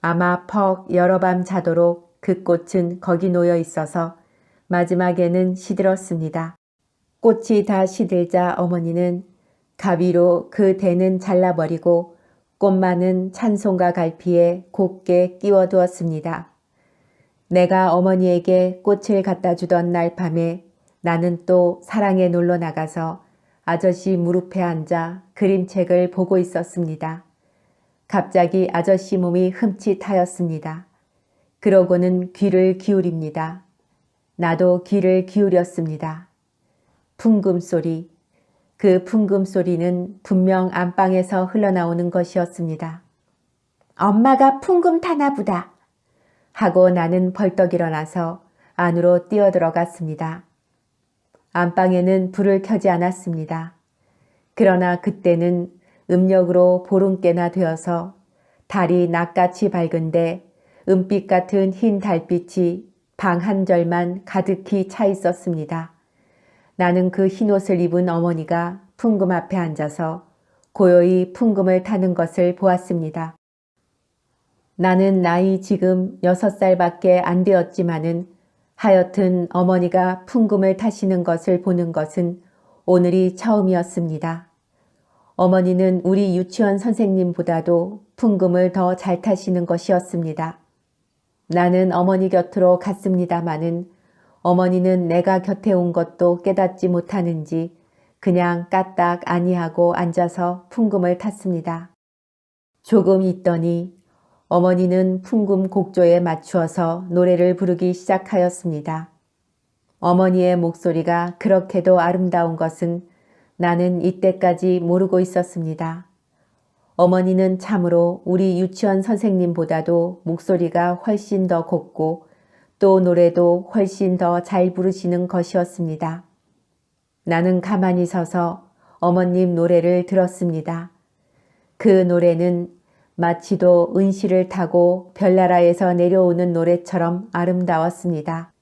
Speaker 1: 아마 퍽 여러 밤 자도록 그 꽃은 거기 놓여 있어서 마지막에는 시들었습니다. 꽃이 다 시들자 어머니는 가위로 그 대는 잘라버리고 꽃만은 찬송가 갈피에 곱게 끼워두었습니다. 내가 어머니에게 꽃을 갖다 주던 날 밤에 나는 또 사랑에 놀러 나가서 아저씨 무릎에 앉아 그림책을 보고 있었습니다. 갑자기 아저씨 몸이 흠칫하였습니다. 그러고는 귀를 기울입니다. 나도 귀를 기울였습니다. 풍금소리, 그 풍금소리는 분명 안방에서 흘러나오는 것이었습니다.
Speaker 2: 엄마가 풍금 타나 보다
Speaker 1: 하고 나는 벌떡 일어나서 안으로 뛰어들어갔습니다. 안방에는 불을 켜지 않았습니다. 그러나 그때는 음력으로 보름께나 되어서 달이 낮같이 밝은데 은빛 같은 흰 달빛이 방 한절만 가득히 차 있었습니다. 나는 그 흰옷을 입은 어머니가 풍금 앞에 앉아서 고요히 풍금을 타는 것을 보았습니다. 나는 나이 지금 6살밖에 안 되었지만은 하여튼 어머니가 풍금을 타시는 것을 보는 것은 오늘이 처음이었습니다. 어머니는 우리 유치원 선생님보다도 풍금을 더 잘 타시는 것이었습니다. 나는 어머니 곁으로 갔습니다마는 어머니는 내가 곁에 온 것도 깨닫지 못하는지 그냥 까딱 아니하고 앉아서 풍금을 탔습니다. 조금 있더니 어머니는 풍금 곡조에 맞추어서 노래를 부르기 시작하였습니다. 어머니의 목소리가 그렇게도 아름다운 것은 나는 이때까지 모르고 있었습니다. 어머니는 참으로 우리 유치원 선생님보다도 목소리가 훨씬 더 곱고 또 노래도 훨씬 더 잘 부르시는 것이었습니다. 나는 가만히 서서 어머님 노래를 들었습니다. 그 노래는 마치도 은시를 타고 별나라에서 내려오는 노래처럼 아름다웠습니다.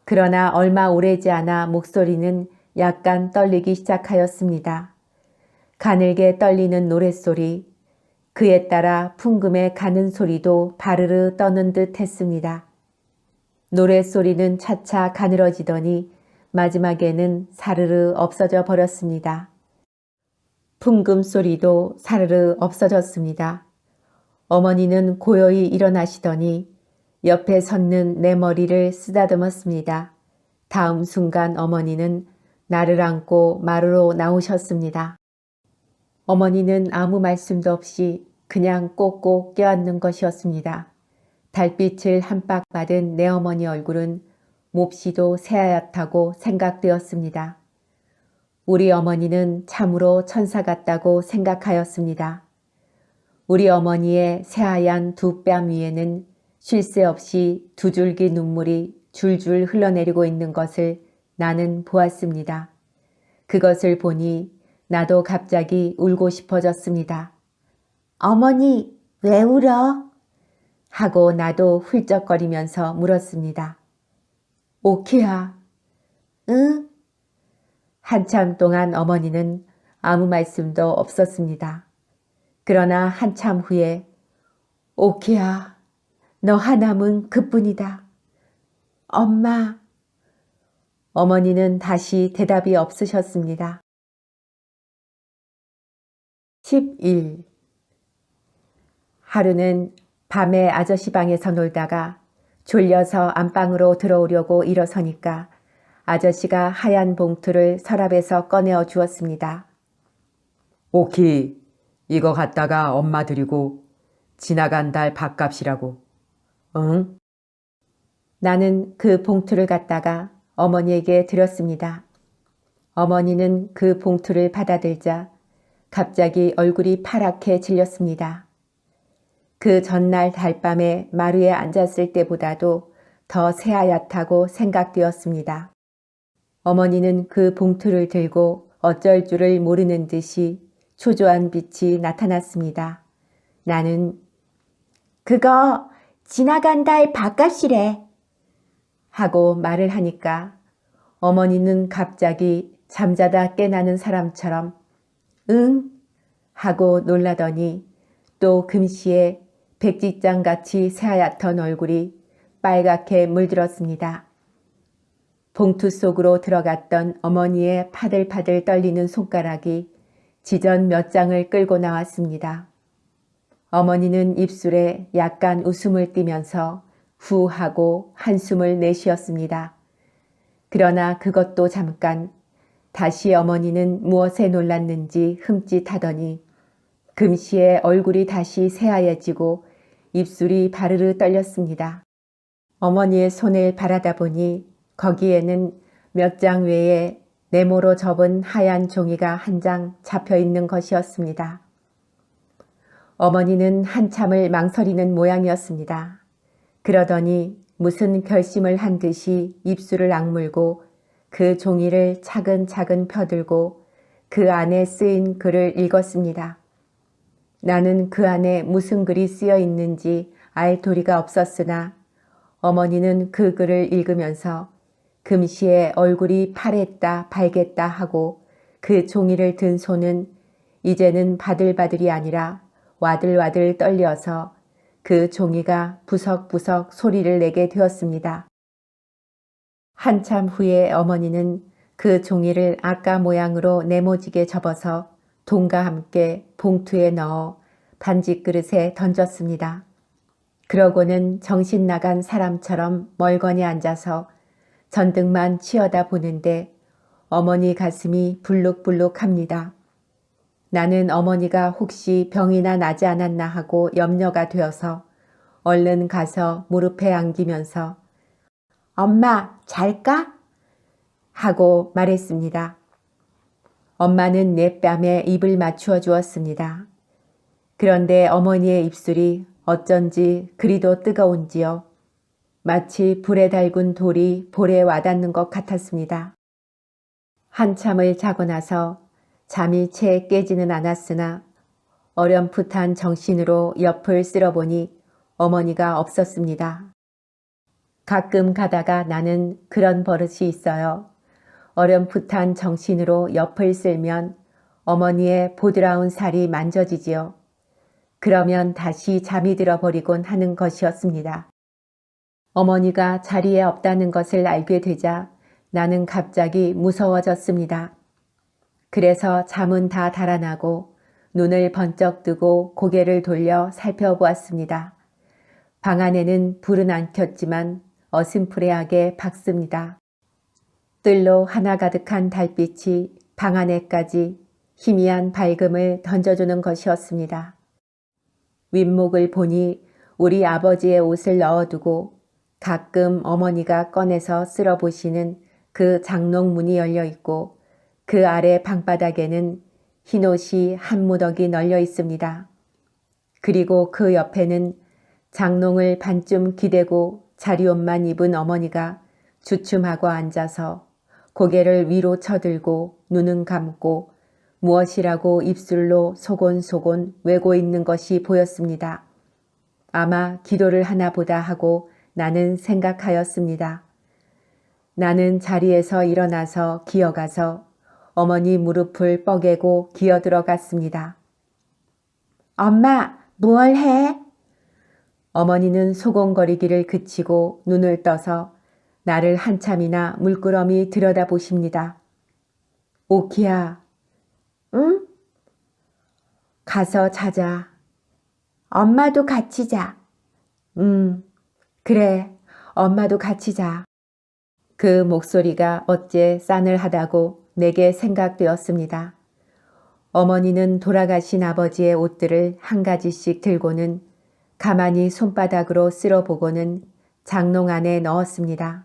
Speaker 1: 그러나 얼마 오래지 않아 목소리는 약간 떨리기 시작하였습니다. 가늘게 떨리는 노랫소리, 그에 따라 풍금의 가는 소리도 바르르 떠는 듯 했습니다. 노랫소리는 차차 가늘어지더니 마지막에는 사르르 없어져 버렸습니다. 풍금 소리도 사르르 없어졌습니다. 어머니는 고요히 일어나시더니 옆에 섰는 내 머리를 쓰다듬었습니다. 다음 순간 어머니는 나를 안고 마루로 나오셨습니다. 어머니는 아무 말씀도 없이 그냥 꼭꼭 껴안는 것이었습니다. 달빛을 한박 받은 내 어머니 얼굴은 몹시도 새하얗다고 생각되었습니다. 우리 어머니는 참으로 천사 같다고 생각하였습니다. 우리 어머니의 새하얀 두 뺨 위에는 쉴 새 없이 두 줄기 눈물이 줄줄 흘러내리고 있는 것을 나는 보았습니다. 그것을 보니 나도 갑자기 울고 싶어졌습니다.
Speaker 2: 어머니, 왜 울어?
Speaker 1: 하고 나도 훌쩍거리면서 물었습니다. 오키야.
Speaker 2: 응?
Speaker 1: 한참 동안 어머니는 아무 말씀도 없었습니다. 그러나 한참 후에 오키야, 너 하남은 그뿐이다.
Speaker 2: 엄마,
Speaker 1: 어머니는 다시 대답이 없으셨습니다. 11. 하루는 밤에 아저씨 방에서 놀다가 졸려서 안방으로 들어오려고 일어서니까 아저씨가 하얀 봉투를 서랍에서 꺼내어 주었습니다.
Speaker 3: 오키, 이거 갖다가 엄마 드리고 지나간 달 밥값이라고. 응?
Speaker 1: 나는 그 봉투를 갖다가 어머니에게 드렸습니다. 어머니는 그 봉투를 받아들자 갑자기 얼굴이 파랗게 질렸습니다. 그 전날 달밤에 마루에 앉았을 때보다도 더 새하얗다고 생각되었습니다. 어머니는 그 봉투를 들고 어쩔 줄을 모르는 듯이 초조한 빛이 나타났습니다. 나는
Speaker 2: 그거 지나간 달 밥값이래.
Speaker 1: 하고 말을 하니까 어머니는 갑자기 잠자다 깨나는 사람처럼 응? 하고 놀라더니 또 금시에 백지장같이 새하얗던 얼굴이 빨갛게 물들었습니다. 봉투 속으로 들어갔던 어머니의 파들파들 떨리는 손가락이 지전 몇 장을 끌고 나왔습니다. 어머니는 입술에 약간 웃음을 띠면서 후 하고 한숨을 내쉬었습니다. 그러나 그것도 잠깐, 다시 어머니는 무엇에 놀랐는지 흠칫하더니 금시에 얼굴이 다시 새하얘지고 입술이 바르르 떨렸습니다. 어머니의 손을 바라다 보니 거기에는 몇 장 외에 네모로 접은 하얀 종이가 한 장 잡혀 있는 것이었습니다. 어머니는 한참을 망설이는 모양이었습니다. 그러더니 무슨 결심을 한 듯이 입술을 악물고 그 종이를 차근차근 펴들고 그 안에 쓰인 글을 읽었습니다. 나는 그 안에 무슨 글이 쓰여 있는지 알 도리가 없었으나 어머니는 그 글을 읽으면서 금시에 얼굴이 파랬다 밝겠다 하고 그 종이를 든 손은 이제는 바들바들이 아니라 와들와들 떨려서 그 종이가 부석부석 소리를 내게 되었습니다. 한참 후에 어머니는 그 종이를 아까 모양으로 네모지게 접어서 돈과 함께 봉투에 넣어 반지 그릇에 던졌습니다. 그러고는 정신 나간 사람처럼 멀거니 앉아서 전등만 치어다 보는데 어머니 가슴이 불룩불룩합니다. 나는 어머니가 혹시 병이나 나지 않았나 하고 염려가 되어서 얼른 가서 무릎에 안기면서
Speaker 2: 엄마, 잘까?
Speaker 1: 하고 말했습니다. 엄마는 내 뺨에 입을 맞추어 주었습니다. 그런데 어머니의 입술이 어쩐지 그리도 뜨거운지요. 마치 불에 달군 돌이 볼에 와닿는 것 같았습니다. 한참을 자고 나서 잠이 채 깨지는 않았으나 어렴풋한 정신으로 옆을 쓸어보니 어머니가 없었습니다. 가끔 가다가 나는 그런 버릇이 있어요. 어렴풋한 정신으로 옆을 쓸면 어머니의 보드라운 살이 만져지지요. 그러면 다시 잠이 들어버리곤 하는 것이었습니다. 어머니가 자리에 없다는 것을 알게 되자 나는 갑자기 무서워졌습니다. 그래서 잠은 다 달아나고 눈을 번쩍 뜨고 고개를 돌려 살펴보았습니다. 방 안에는 불은 안 켰지만 어슴푸레하게 밝습니다. 뜰로 하나 가득한 달빛이 방 안에까지 희미한 밝음을 던져주는 것이었습니다. 윗목을 보니 우리 아버지의 옷을 넣어두고 가끔 어머니가 꺼내서 쓸어보시는 그 장롱문이 열려 있고 그 아래 방바닥에는 흰옷이 한 무더기 널려 있습니다. 그리고 그 옆에는 장롱을 반쯤 기대고 자리옷만 입은 어머니가 주춤하고 앉아서 고개를 위로 쳐들고 눈은 감고 무엇이라고 입술로 소곤소곤 외고 있는 것이 보였습니다. 아마 기도를 하나 보다 하고 나는 생각하였습니다. 나는 자리에서 일어나서 기어가서 어머니 무릎을 뻐개고 기어 들어갔습니다.
Speaker 2: 엄마, 무얼 해?
Speaker 1: 어머니는 소곤거리기를 그치고 눈을 떠서 나를 한참이나 물끄러미 들여다보십니다. 오키야.
Speaker 2: 응?
Speaker 1: 가서 자자.
Speaker 2: 엄마도 같이 자.
Speaker 1: 그래. 엄마도 같이 자. 그 목소리가 어째 싸늘하다고 내게 생각되었습니다. 어머니는 돌아가신 아버지의 옷들을 한 가지씩 들고는 가만히 손바닥으로 쓸어보고는 장롱 안에 넣었습니다.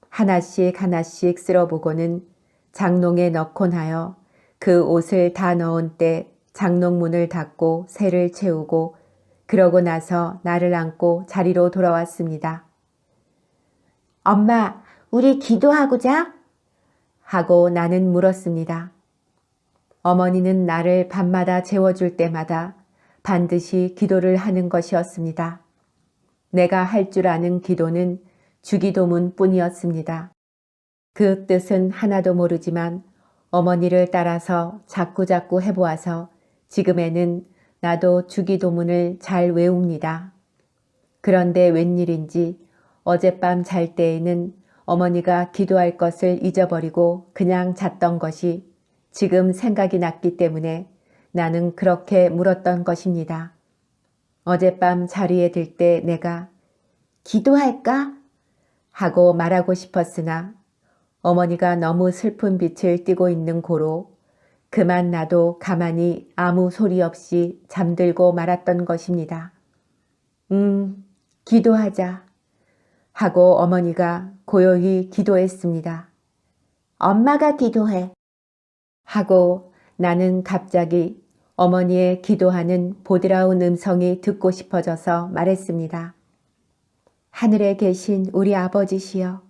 Speaker 1: 하나씩 하나씩 쓸어보고는 장롱에 넣곤 하여 그 옷을 다 넣은 때 장롱 문을 닫고 새를 채우고 그러고 나서 나를 안고 자리로 돌아왔습니다.
Speaker 2: 엄마, 우리 기도하고 자?
Speaker 1: 하고 나는 물었습니다. 어머니는 나를 밤마다 재워줄 때마다 반드시 기도를 하는 것이었습니다. 내가 할 줄 아는 기도는 주기도문 뿐이었습니다. 그 뜻은 하나도 모르지만 어머니를 따라서 자꾸자꾸 해보아서 지금에는 나도 주기도문을 잘 외웁니다. 그런데 웬일인지 어젯밤 잘 때에는 어머니가 기도할 것을 잊어버리고 그냥 잤던 것이 지금 생각이 났기 때문에 나는 그렇게 물었던 것입니다. 어젯밤 자리에 들 때 내가
Speaker 2: 기도할까?
Speaker 1: 하고 말하고 싶었으나 어머니가 너무 슬픈 빛을 띠고 있는 고로 그만 나도 가만히 아무 소리 없이 잠들고 말았던 것입니다. 기도하자 하고 어머니가 고요히 기도했습니다.
Speaker 2: 엄마가 기도해.
Speaker 1: 하고 나는 갑자기 어머니의 기도하는 보드라운 음성이 듣고 싶어져서 말했습니다. 하늘에 계신 우리 아버지시여.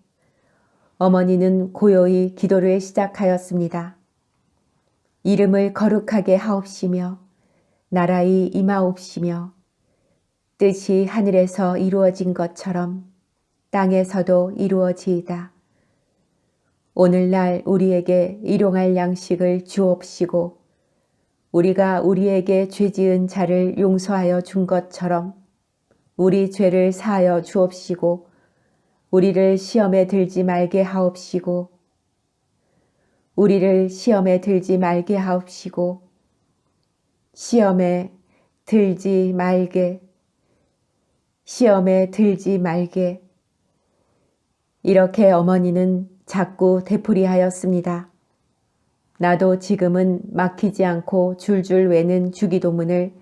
Speaker 1: 어머니는 고요히 기도를 시작하였습니다. 이름을 거룩하게 하옵시며 나라의 임하옵시며 뜻이 하늘에서 이루어진 것처럼 땅에서도 이루어지이다. 오늘날 우리에게 일용할 양식을 주옵시고 우리가 우리에게 죄 지은 자를 용서하여 준 것처럼 우리 죄를 사하여 주옵시고 우리를 시험에 들지 말게 하옵시고 우리를 시험에 들지 말게 하옵시고 시험에 들지 말게 시험에 들지 말게 이렇게 어머니는 자꾸 되풀이하였습니다. 나도 지금은 막히지 않고 줄줄 외는 주기도문을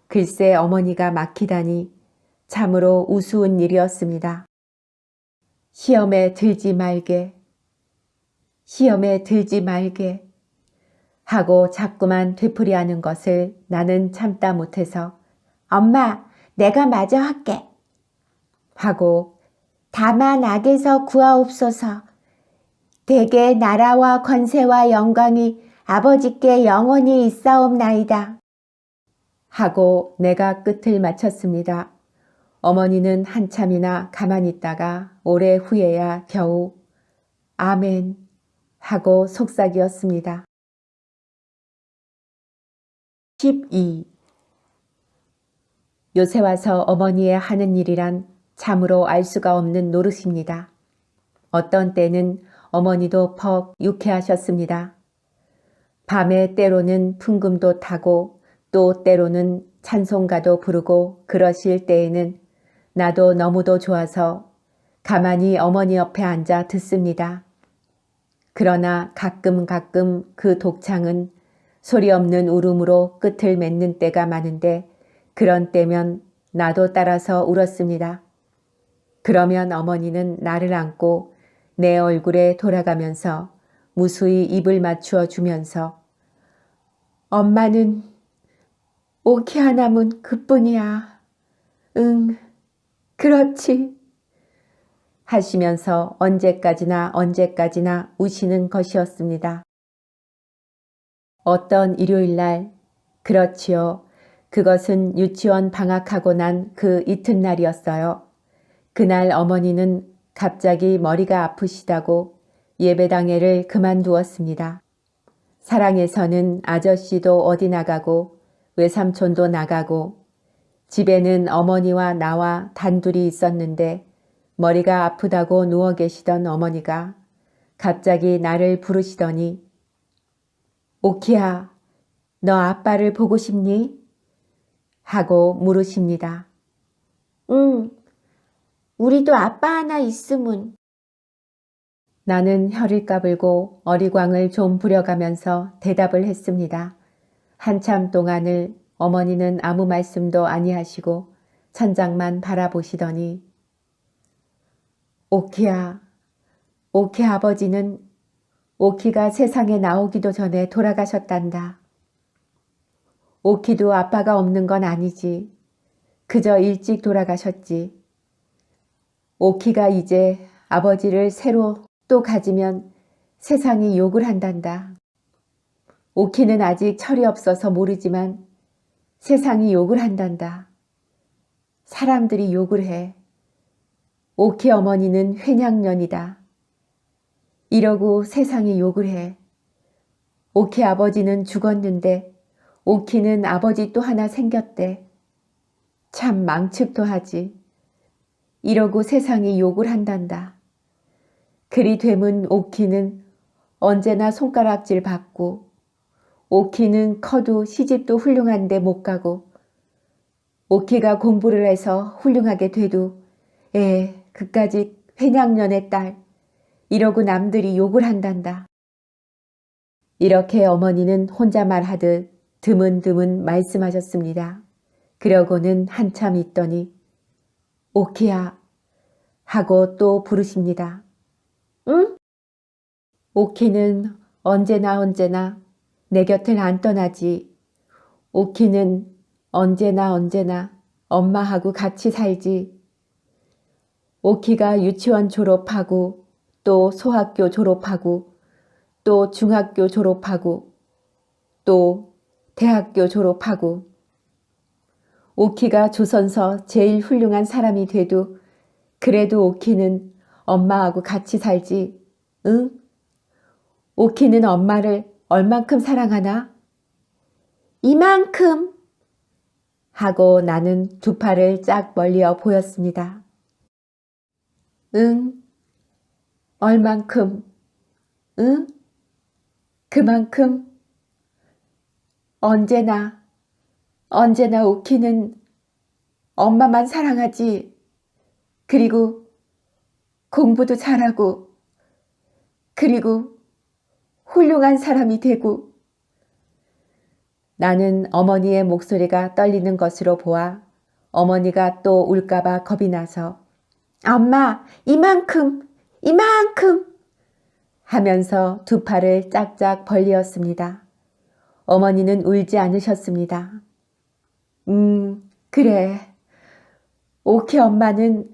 Speaker 1: 글쎄 어머니가 막히다니 참으로 우스운 일이었습니다. 시험에 들지 말게, 시험에 들지 말게 하고 자꾸만 되풀이하는 것을 나는 참다 못해서
Speaker 2: 엄마, 내가 마저 할게.
Speaker 1: 하고
Speaker 2: 다만 악에서 구하옵소서. 대개 나라와 권세와 영광이 아버지께 영원히 있사옵나이다.
Speaker 1: 하고 내가 끝을 마쳤습니다. 어머니는 한참이나 가만히 있다가 오래 후에야 겨우 아멘 하고 속삭이었습니다. 12. 요새 와서 어머니의 하는 일이란 참으로 알 수가 없는 노릇입니다. 어떤 때는 어머니도 퍽 유쾌하셨습니다. 밤에 때로는 풍금도 타고 또 때로는 찬송가도 부르고 그러실 때에는 나도 너무도 좋아서 가만히 어머니 옆에 앉아 듣습니다. 그러나 가끔 그 독창은 소리 없는 울음으로 끝을 맺는 때가 많은데 그런 때면 나도 따라서 울었습니다. 그러면 어머니는 나를 안고 내 얼굴에 돌아가면서 무수히 입을 맞추어 주면서 엄마는 오키 하나면 그뿐이야. 응, 그렇지. 하시면서 언제까지나 우시는 것이었습니다. 어떤 일요일날, 그렇지요. 그것은 유치원 방학하고 난 그 이튿날이었어요. 그날 어머니는 갑자기 머리가 아프시다고 예배당회를 그만두었습니다. 사랑에서는 아저씨도 어디 나가고 외삼촌도 나가고 집에는 어머니와 나와 단둘이 있었는데 머리가 아프다고 누워 계시던 어머니가 갑자기 나를 부르시더니 오키야, 너 아빠를 보고 싶니? 하고 물으십니다.
Speaker 2: 응, 우리도 아빠 하나 있으문.
Speaker 1: 나는 혀를 까불고 어리광을 좀 부려가면서 대답을 했습니다. 한참 동안을 어머니는 아무 말씀도 아니하시고 천장만 바라보시더니 오키야, 오키 아버지는 오키가 세상에 나오기도 전에 돌아가셨단다. 오키도 아빠가 없는 건 아니지. 그저 일찍 돌아가셨지. 오키가 이제 아버지를 새로 또 가지면 세상이 욕을 한단다. 오키는 아직 철이 없어서 모르지만 세상이 욕을 한단다. 사람들이 욕을 해. 오키 어머니는 회냥년이다. 이러고 세상이 욕을 해. 오키 아버지는 죽었는데 오키는 아버지 또 하나 생겼대. 참 망측도 하지. 이러고 세상이 욕을 한단다. 그리 되면 오키는 언제나 손가락질 받고 오키는 커도 시집도 훌륭한데 못 가고 오키가 공부를 해서 훌륭하게 돼도 그까짓 회냥년의 딸 이러고 남들이 욕을 한단다. 이렇게 어머니는 혼자 말하듯 드문드문 말씀하셨습니다. 그러고는 한참 있더니 오키야 하고 또 부르십니다. 응? 오키는 언제나 내 곁을 안 떠나지. 오키는 언제나 엄마하고 같이 살지. 오키가 유치원 졸업하고 또 소학교 졸업하고 또 중학교 졸업하고 또 대학교 졸업하고 오키가 조선서 제일 훌륭한 사람이 돼도 그래도 오키는 엄마하고 같이 살지. 응? 오키는 엄마를 얼만큼 사랑하나?
Speaker 2: 이만큼.
Speaker 1: 하고 나는 두 팔을 쫙 벌리어 보였습니다. 응? 얼만큼? 응? 그만큼? 언제나 오키는 엄마만 사랑하지. 그리고 공부도 잘하고, 그리고 훌륭한 사람이 되고. 나는 어머니의 목소리가 떨리는 것으로 보아 어머니가 또 울까봐 겁이 나서
Speaker 2: 엄마, 이만큼
Speaker 1: 하면서 두 팔을 짝짝 벌리었습니다. 어머니는 울지 않으셨습니다. 그래. 오키 엄마는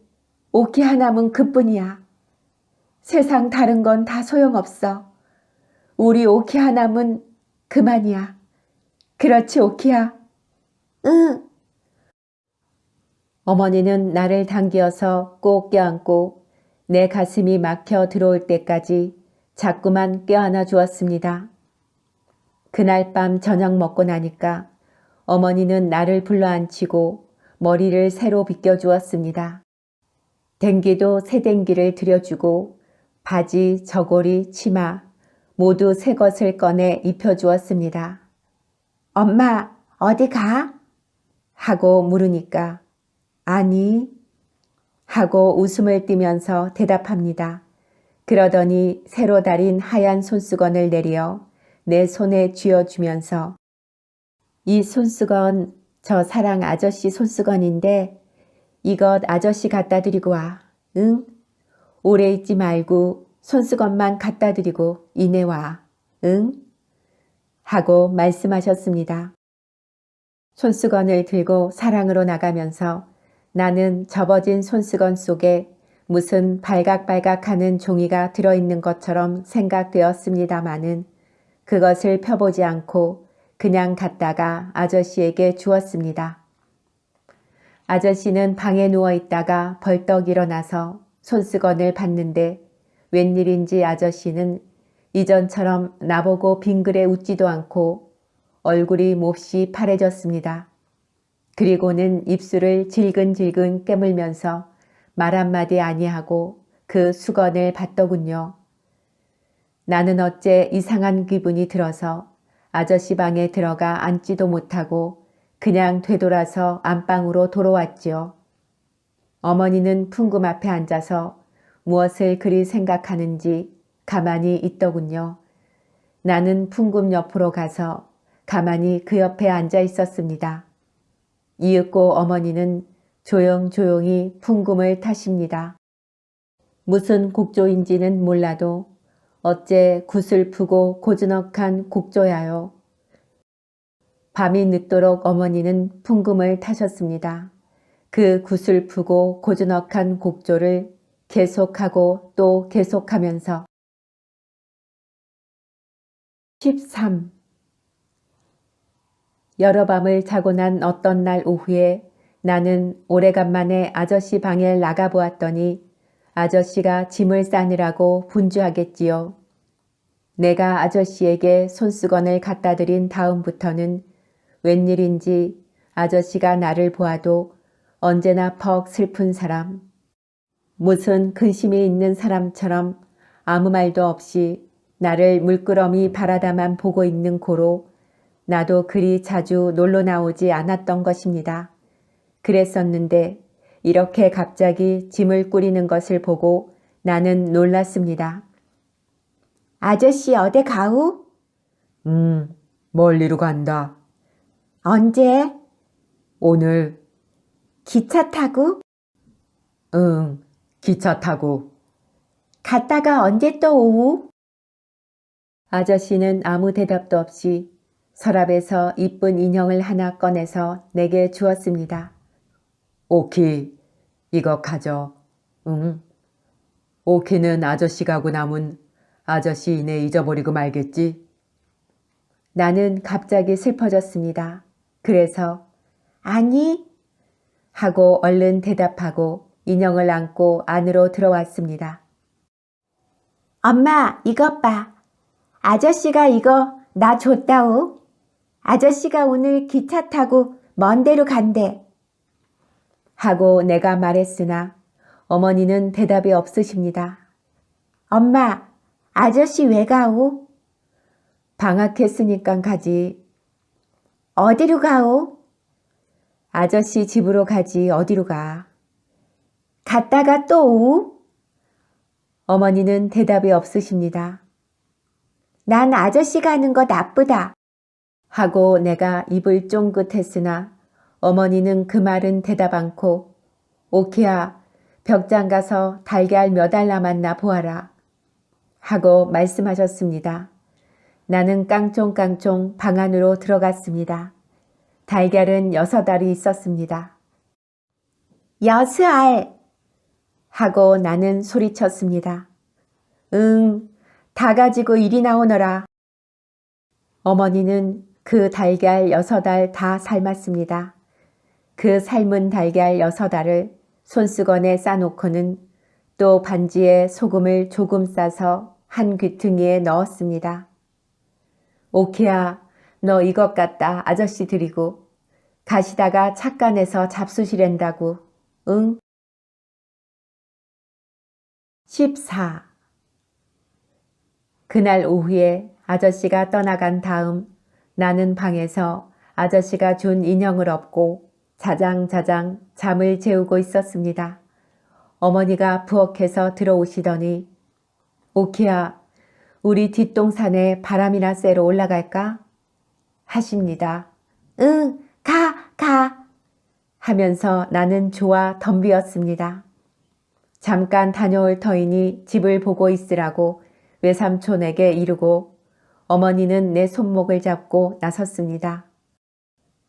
Speaker 1: 오키 하나면 그뿐이야. 세상 다른 건 다 소용없어. 우리 오키 하나면 그만이야. 그렇지, 오키야?
Speaker 2: 응.
Speaker 1: 어머니는 나를 당기어서 꼭 껴안고 내 가슴이 막혀 들어올 때까지 자꾸만 껴안아 주었습니다. 그날 밤 저녁 먹고 나니까 어머니는 나를 불러앉히고 머리를 새로 빗겨주었습니다. 댕기도 새 댕기를 들여주고 바지, 저고리, 치마 모두 새 것을 꺼내 입혀주었습니다.
Speaker 2: 엄마, 어디 가?
Speaker 1: 하고 물으니까 아니 하고 웃음을 띠면서 대답합니다. 그러더니 새로 달인 하얀 손수건을 내려 내 손에 쥐어주면서 이 손수건 저 사랑 아저씨 손수건인데 이것 아저씨 갖다 드리고 와. 응? 오래 있지 말고 손수건만 갖다 드리고 이내 와. 응? 하고 말씀하셨습니다. 손수건을 들고 사랑으로 나가면서 나는 접어진 손수건 속에 무슨 발각발각하는 종이가 들어있는 것처럼 생각되었습니다마는 그것을 펴보지 않고 그냥 갖다가 아저씨에게 주었습니다. 아저씨는 방에 누워있다가 벌떡 일어나서 손수건을 봤는데 웬일인지 아저씨는 이전처럼 나보고 빙그레 웃지도 않고 얼굴이 몹시 파래졌습니다. 그리고는 입술을 질근질근 깨물면서 말 한마디 아니하고 그 수건을 받더군요. 나는 어째 이상한 기분이 들어서 아저씨 방에 들어가 앉지도 못하고 그냥 되돌아서 안방으로 돌아왔지요. 어머니는 풍금 앞에 앉아서 무엇을 그리 생각하는지 가만히 있더군요. 나는 풍금 옆으로 가서 가만히 그 옆에 앉아 있었습니다. 이윽고 어머니는 조용조용히 풍금을 타십니다. 무슨 곡조인지는 몰라도 어째 구슬프고 고즈넉한 곡조야요. 밤이 늦도록 어머니는 풍금을 타셨습니다. 그 구슬프고 고즈넉한 곡조를 계속하고 또 계속하면서 13. 여러 밤을 자고 난 어떤 날 오후에 나는 오래간만에 아저씨 방에 나가보았더니 아저씨가 짐을 싸느라고 분주하겠지요. 내가 아저씨에게 손수건을 갖다 드린 다음부터는 웬일인지 아저씨가 나를 보아도 언제나 퍽 슬픈 사람, 무슨 근심이 있는 사람처럼 아무 말도 없이 나를 물끄러미 바라다만 보고 있는 고로 나도 그리 자주 놀러 나오지 않았던 것입니다. 그랬었는데 이렇게 갑자기 짐을 꾸리는 것을 보고 나는 놀랐습니다.
Speaker 2: 아저씨 어디 가우?
Speaker 3: 멀리로 간다.
Speaker 2: 언제?
Speaker 3: 오늘,
Speaker 2: 기차 타고?
Speaker 3: 응, 기차 타고.
Speaker 2: 갔다가 언제 또 오우?
Speaker 1: 아저씨는 아무 대답도 없이 서랍에서 이쁜 인형을 하나 꺼내서 내게 주었습니다.
Speaker 3: 오키, 이거 가져. 응. 오키는 아저씨 가고 남은 아저씨 이내 잊어버리고 말겠지?
Speaker 1: 나는 갑자기 슬퍼졌습니다. 그래서
Speaker 2: 아니,
Speaker 1: 하고 얼른 대답하고 인형을 안고 안으로 들어왔습니다.
Speaker 2: 엄마, 이것 봐. 아저씨가 이거 나 줬다오. 아저씨가 오늘 기차 타고 먼 데로 간대.
Speaker 1: 하고 내가 말했으나 어머니는 대답이 없으십니다.
Speaker 2: 엄마, 아저씨 왜 가오?
Speaker 1: 방학했으니까 가지.
Speaker 2: 어디로 가오?
Speaker 1: 아저씨 집으로 가지 어디로 가.
Speaker 2: 갔다가 또 오우?
Speaker 1: 어머니는 대답이 없으십니다.
Speaker 2: 난 아저씨 가는 거 나쁘다.
Speaker 1: 하고 내가 입을 쫑긋했으나 어머니는 그 말은 대답 않고 오키야 벽장 가서 달걀 몇 알 남았나 보아라 하고 말씀하셨습니다. 나는 깡총깡총 방 안으로 들어갔습니다. 달걀은 6알이 있었습니다.
Speaker 2: 6알.
Speaker 1: 하고 나는 소리쳤습니다. 응, 다 가지고 이리 나오너라. 어머니는 그 달걀 6알 다 삶았습니다. 그 삶은 달걀 6알을 손수건에 싸놓고는 또 반지에 소금을 조금 싸서 한 귀퉁이에 넣었습니다. 오키야, 너 이것 갖다 아저씨 드리고 가시다가 착간에서 잡수시랜다고. 응? 14. 그날 오후에 아저씨가 떠나간 다음 나는 방에서 아저씨가 준 인형을 업고 자장자장 잠을 재우고 있었습니다. 어머니가 부엌에서 들어오시더니 오키야, 우리 뒷동산에 바람이나 쐬러 올라갈까? 하십니다.
Speaker 2: 응, 가.
Speaker 1: 하면서 나는 좋아 덤비었습니다. 잠깐 다녀올 터이니 집을 보고 있으라고 외삼촌에게 이르고 어머니는 내 손목을 잡고 나섰습니다.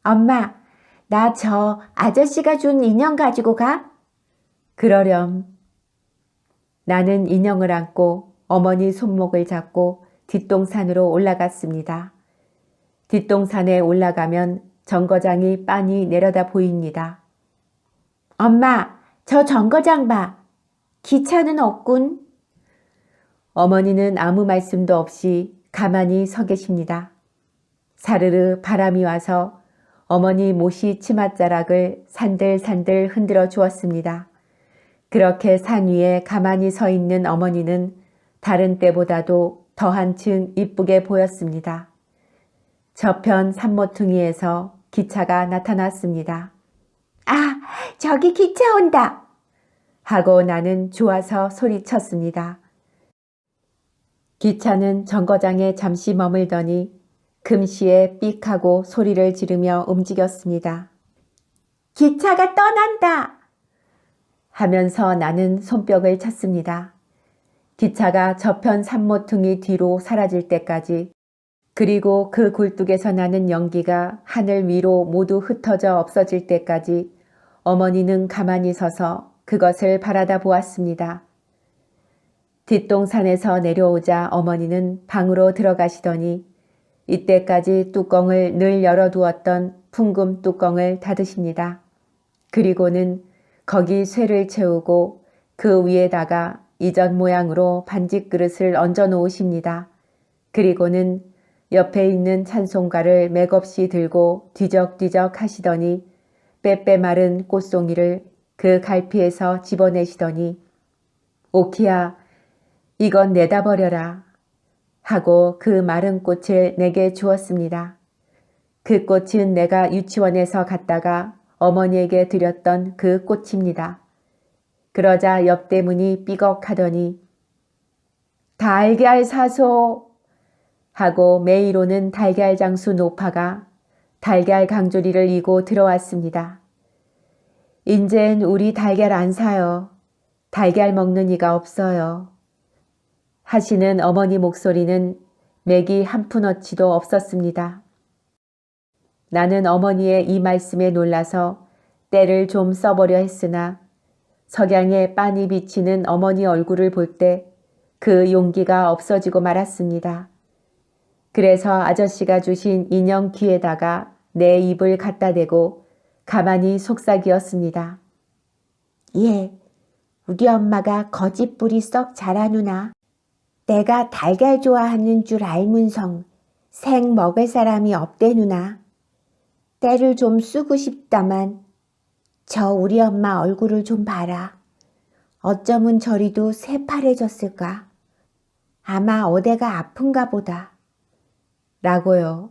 Speaker 2: 엄마, 나 저 아저씨가 준 인형 가지고 가?
Speaker 1: 그러렴. 나는 인형을 안고 어머니 손목을 잡고 뒷동산으로 올라갔습니다. 뒷동산에 올라가면 정거장이 빤히 내려다 보입니다.
Speaker 2: 엄마, 저 정거장 봐. 기차는 없군.
Speaker 1: 어머니는 아무 말씀도 없이 가만히 서 계십니다. 사르르 바람이 와서 어머니 모시 치맛자락을 산들산들 흔들어 주었습니다. 그렇게 산 위에 가만히 서 있는 어머니는 다른 때보다도 더 한층 이쁘게 보였습니다. 저편 산모퉁이에서 기차가 나타났습니다.
Speaker 2: 아, 저기 기차 온다.
Speaker 1: 하고 나는 좋아서 소리쳤습니다. 기차는 정거장에 잠시 머물더니 금시에 삑 하고 소리를 지르며 움직였습니다.
Speaker 2: 기차가 떠난다.
Speaker 1: 하면서 나는 손뼉을 쳤습니다. 기차가 저편 산모퉁이 뒤로 사라질 때까지 그리고 그 굴뚝에서 나는 연기가 하늘 위로 모두 흩어져 없어질 때까지 어머니는 가만히 서서 그것을 바라다 보았습니다. 뒷동산에서 내려오자 어머니는 방으로 들어가시더니 이때까지 뚜껑을 늘 열어두었던 풍금 뚜껑을 닫으십니다. 그리고는 거기 쇠를 채우고 그 위에다가 이전 모양으로 반직 그릇을 얹어 놓으십니다. 그리고는 옆에 있는 찬송가를 맥없이 들고 뒤적뒤적 하시더니 빼빼 마른 꽃송이를 그 갈피에서 집어내시더니 오키야, 이건 내다 버려라 하고 그 마른 꽃을 내게 주었습니다. 그 꽃은 내가 유치원에서 갔다가 어머니에게 드렸던 그 꽃입니다. 그러자 옆대문이 삐걱하더니 달걀 사소 하고 매일 오는 달걀 장수 노파가 달걀 강조리를 이고 들어왔습니다. 인젠 우리 달걀 안 사요. 달걀 먹는 이가 없어요. 하시는 어머니 목소리는 맥이 한 푼어치도 없었습니다. 나는 어머니의 이 말씀에 놀라서 때를 좀 써보려 했으나 석양에 빤히 비치는 어머니 얼굴을 볼 때 그 용기가 없어지고 말았습니다. 그래서 아저씨가 주신 인형 귀에다가 내 입을 갖다 대고 가만히 속삭이었습니다.
Speaker 2: 예, 우리 엄마가 거짓불이 썩 잘하누나. 내가 달걀 좋아하는 줄 알문성 생 먹을 사람이 없대누나. 때를 좀 쓰고 싶다만 저 우리 엄마 얼굴을 좀 봐라. 어쩌면 저리도 새파래졌을까. 아마 어대가 아픈가 보다.
Speaker 1: 라고요.